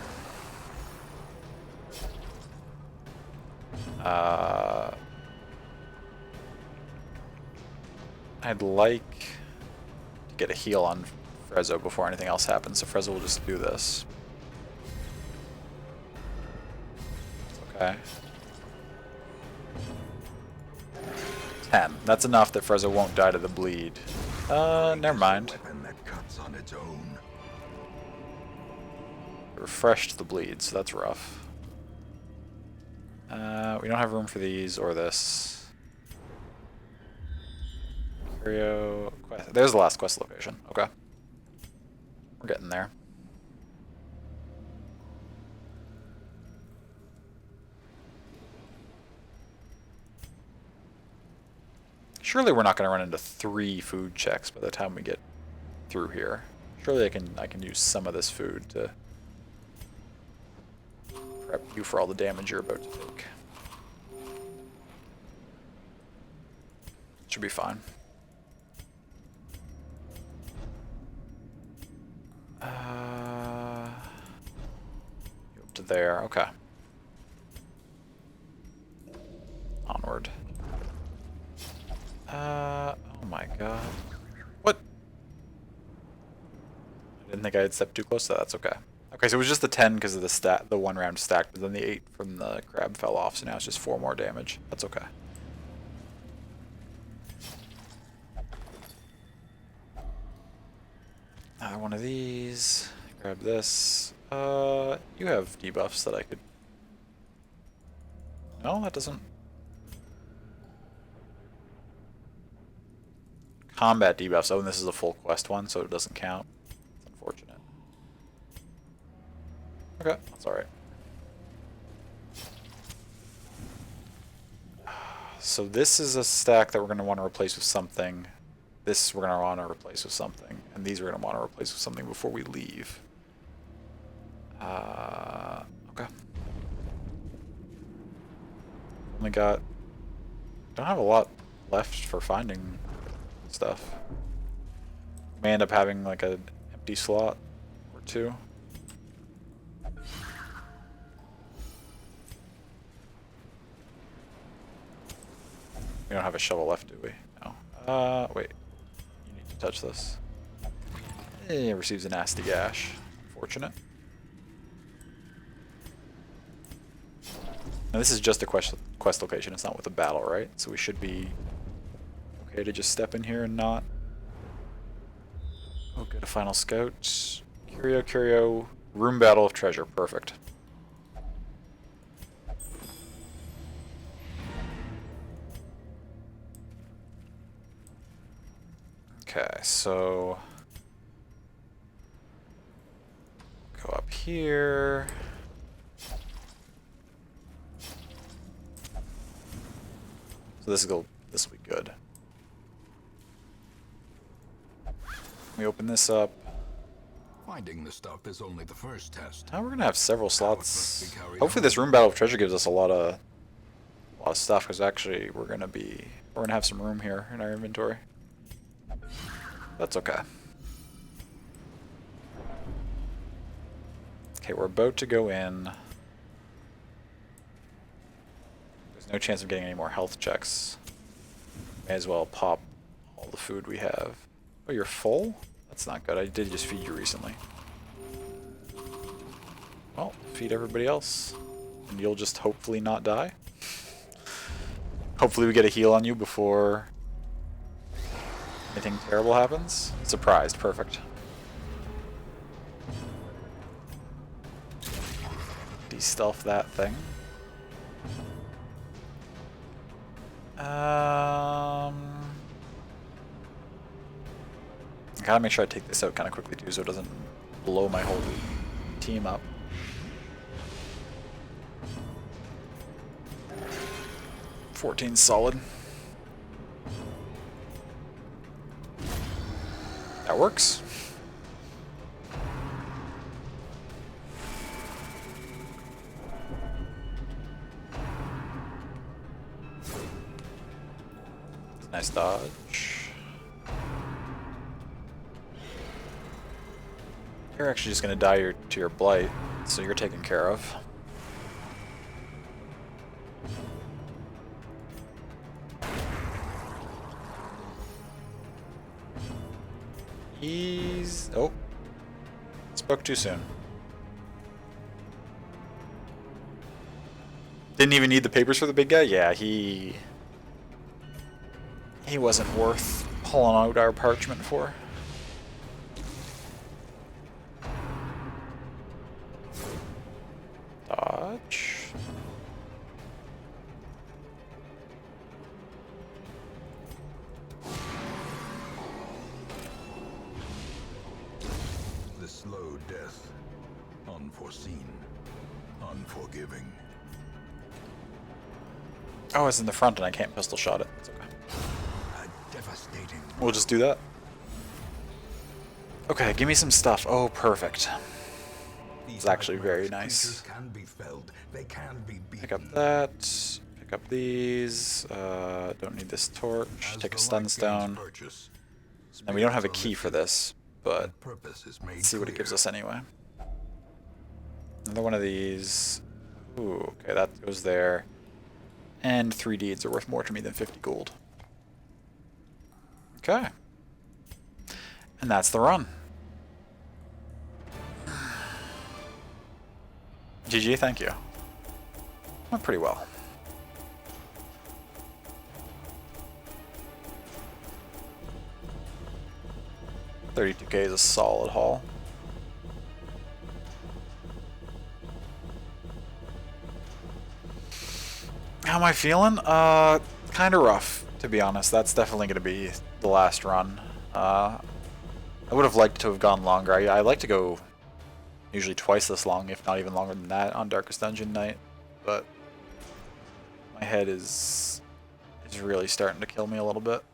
S1: I'd like to get a heal on Frezzo before anything else happens, so Frezzo will just do this. Okay. 10. That's enough that Frezzo won't die to the bleed. Never mind.
S2: Weapon that cuts on its own.
S1: Refreshed the bleed, so that's rough. We don't have room for these or this. Curio quest. There's the last quest location. Okay. We're getting there. Surely we're not going to run into 3 food checks by the time we get through here. Surely I can use some of this food to prep you for all the damage you're about to take. Should be fine. Up to there. Okay. Onward. Oh my god. What? I didn't think I had stepped too close to that. That's okay. Okay, so it was just the 10 because of the 1 round stack, but then the 8 from the crab fell off, so now it's just 4 more damage. That's okay. Another one of these. Grab this. You have debuffs that I could... No, that doesn't... Combat debuffs. Oh, and this is a full quest one, so it doesn't count. It's unfortunate. Okay, that's alright. So this is a stack that we're going to want to replace with something. This we're going to want to replace with something. And these we're going to want to replace with something before we leave. Okay. Only got... Don't have a lot left for finding stuff. May end up having like an empty slot or 2. We don't have a shovel left, do we? No. Wait. You need to touch this. It receives a nasty gash. Unfortunate. Now this is just a quest location, it's not with a battle, right? So we should be okay to just step in here and not... Oh, get a final scout. Curio. Room battle of treasure. Perfect. Okay, so... Go up here. So this will be good. We open this up.
S2: Finding the stuff is only the first test.
S1: Now we're gonna have several slots.
S2: must be carried
S1: Hopefully, this room battle of treasure gives us a lot of stuff. Because actually, we're gonna have some room here in our inventory. That's okay. Okay, we're about to go in. There's no chance of getting any more health checks. May as well pop all the food we have. Oh, you're full? That's not good. I did just feed you recently. Well, feed everybody else. And you'll just hopefully not die. Hopefully we get a heal on you before anything terrible happens. Surprised. Perfect. De-stealth that thing. I gotta make sure I take this out kind of quickly too, so it doesn't blow my whole team up. 14 solid. That works. Nice dodge. You're actually just gonna die to your blight, so you're taken care of. He's... oh. Spoke too soon. Didn't even need the papers for the big guy? Yeah, he wasn't worth pulling out our parchment for. Dodge.
S2: The slow death. Unforeseen. Unforgiving.
S1: Oh, it's in the front and I can't pistol shot it. It's okay.
S2: A devastating.
S1: We'll just do that. Okay, give me some stuff. Oh, perfect. It's actually very nice.
S2: Can be felled. They can be beaten.
S1: Pick up that. Pick up these. Don't need this torch. Take a stun stone. And we don't have a key for this, but let's see what it gives us anyway. Another one of these. Ooh, okay, that goes there. And 3 deeds are worth more to me than 50 gold. Okay. And that's the run. GG, thank you. Went pretty well. $32K is a solid haul. How am I feeling? Kind of rough, to be honest. That's definitely going to be the last run. I would have liked to have gone longer. I like to go usually twice this long, if not even longer than that, on Darkest Dungeon night. But my head is really starting to kill me a little bit.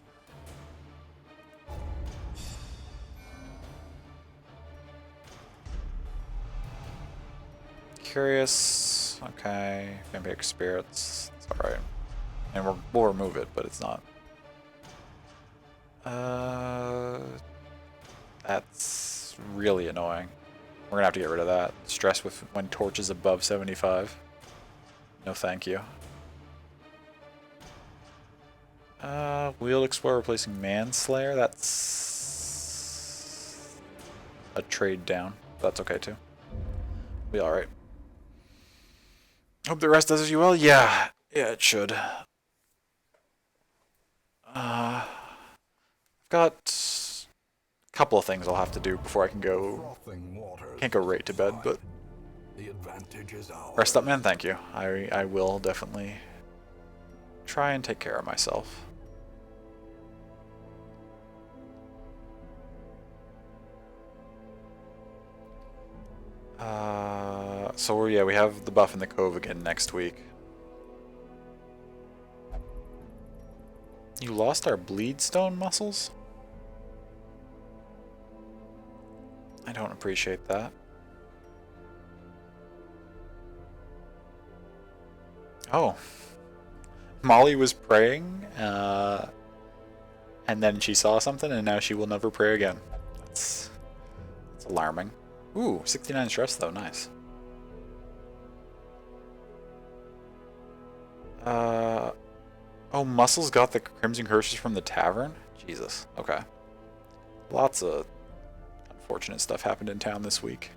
S1: Curious. Okay. Vampiric spirits. It's alright. And we'll remove it, but it's not. That's really annoying. We're gonna have to get rid of that. Stress with when torch is above 75. No thank you. Wheeled Explorer replacing Manslayer. That's a trade down. That's okay too. Be alright. Hope the rest does as you will. Yeah, it should. I've got a couple of things I'll have to do before I can go. Can't go right to bed, but rest up, man. Thank you. I will definitely try and take care of myself. So yeah, we have the buff in the Cove again next week. You lost our Bleedstone muscles? I don't appreciate that. Oh. Molly was praying, and then she saw something, and now she will never pray again. That's alarming. Ooh, 69 stress though, nice. Oh, Muscles got the Crimson Curses from the tavern? Jesus, okay. Lots of unfortunate stuff happened in town this week.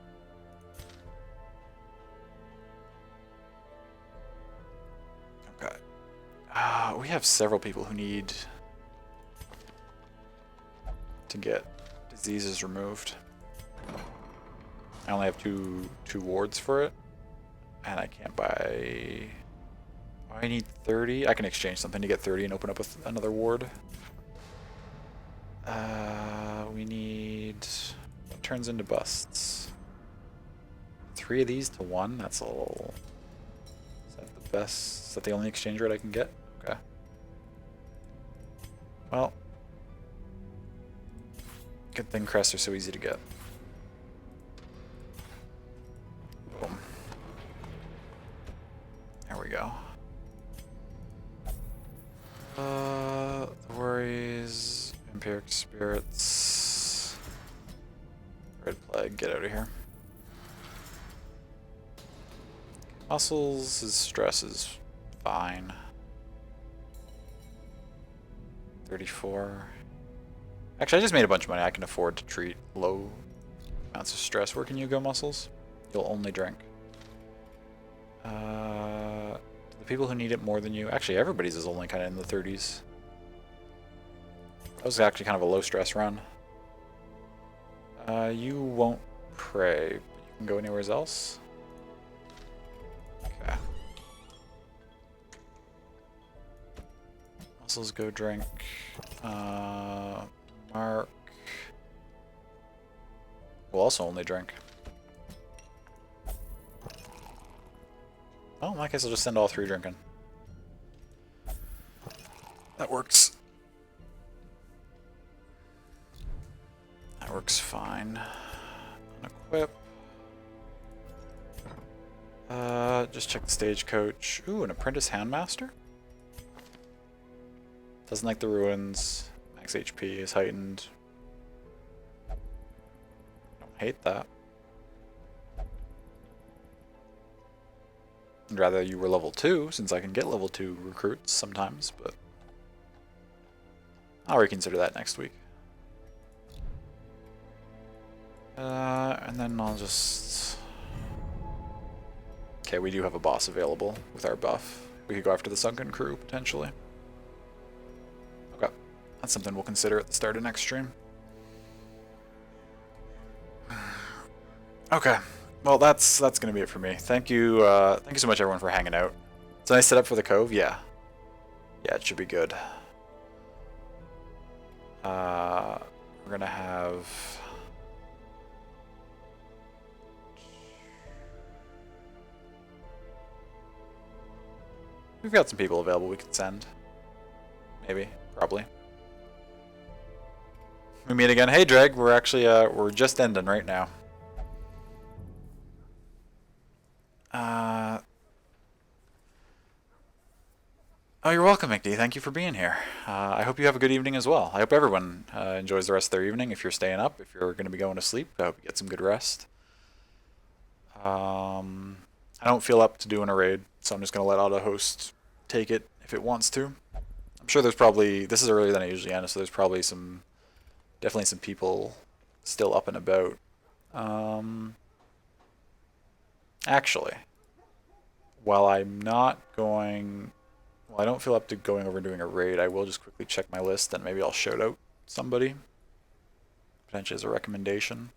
S1: Okay. We have several people who need to get diseases removed. I only have two wards for it, and I can't buy... I need 30. I can exchange something to get 30 and open up with another ward. We need... What turns into busts? 3 of these to 1? That's a little... Is that the best? Is that the only exchange rate I can get? Okay. Well, good thing crests are so easy to get. Boom. There we go. The worries, empiric spirits, red plague, get out of here. Muscles, his stress is fine. 34. Actually, I just made a bunch of money. I can afford to treat low amounts of stress. Where can you go, muscles? You'll only drink. The people who need it more than you. Actually, everybody's is only kind of in the 30s. That was actually kind of a low stress run. You won't pray, but you can go anywhere else. Okay. Muscles go drink. Mark will also only drink. Oh, in that case, I'll just send all three drinking. That works. That works fine. Unequip. Just check the stagecoach. Ooh, an apprentice handmaster? Doesn't like the ruins. Max HP is heightened. Don't hate that. I'd rather you were level 2, since I can get level 2 recruits sometimes, but I'll reconsider that next week. And then I'll just... Okay, we do have a boss available with our buff. We could go after the Sunken Crew, potentially. Okay, that's something we'll consider at the start of next stream. Okay. Well, that's gonna be it for me. Thank you so much, everyone, for hanging out. It's a nice setup for the Cove, yeah. Yeah, it should be good. We're gonna have... We've got some people available we could send. Maybe, probably. We meet again. Hey, Dreg, we're actually we're just ending right now. Oh, you're welcome, McD. Thank you for being here. I hope you have a good evening as well. I hope everyone enjoys the rest of their evening. If you're staying up, if you're going to be going to sleep, I hope you get some good rest. I don't feel up to doing a raid, so I'm just going to let AutoHost take it if it wants to. I'm sure there's probably... This is earlier than I usually end, so there's probably some... Definitely some people still up and about. Actually, while I'm not going... Well, I don't feel up to going over and doing a raid. I will just quickly check my list, and maybe I'll shout out somebody. Potentially as a recommendation.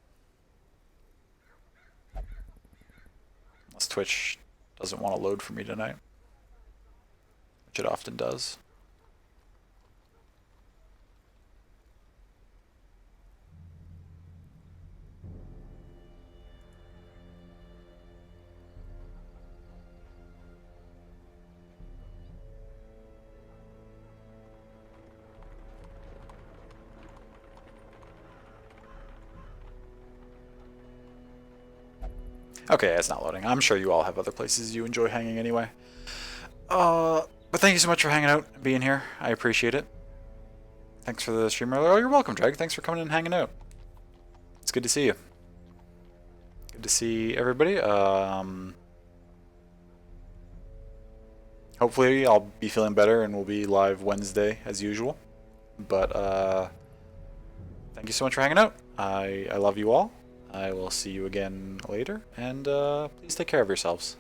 S1: Unless Twitch doesn't want to load for me tonight. Which it often does. Okay, it's not loading. I'm sure you all have other places you enjoy hanging anyway. But thank you so much for hanging out and being here. I appreciate it. Thanks for the stream earlier. Oh, you're welcome, Dreg. Thanks for coming and hanging out. It's good to see you. Good to see everybody. Hopefully I'll be feeling better and we'll be live Wednesday as usual. But thank you so much for hanging out. I love you all. I will see you again later, and please take care of yourselves.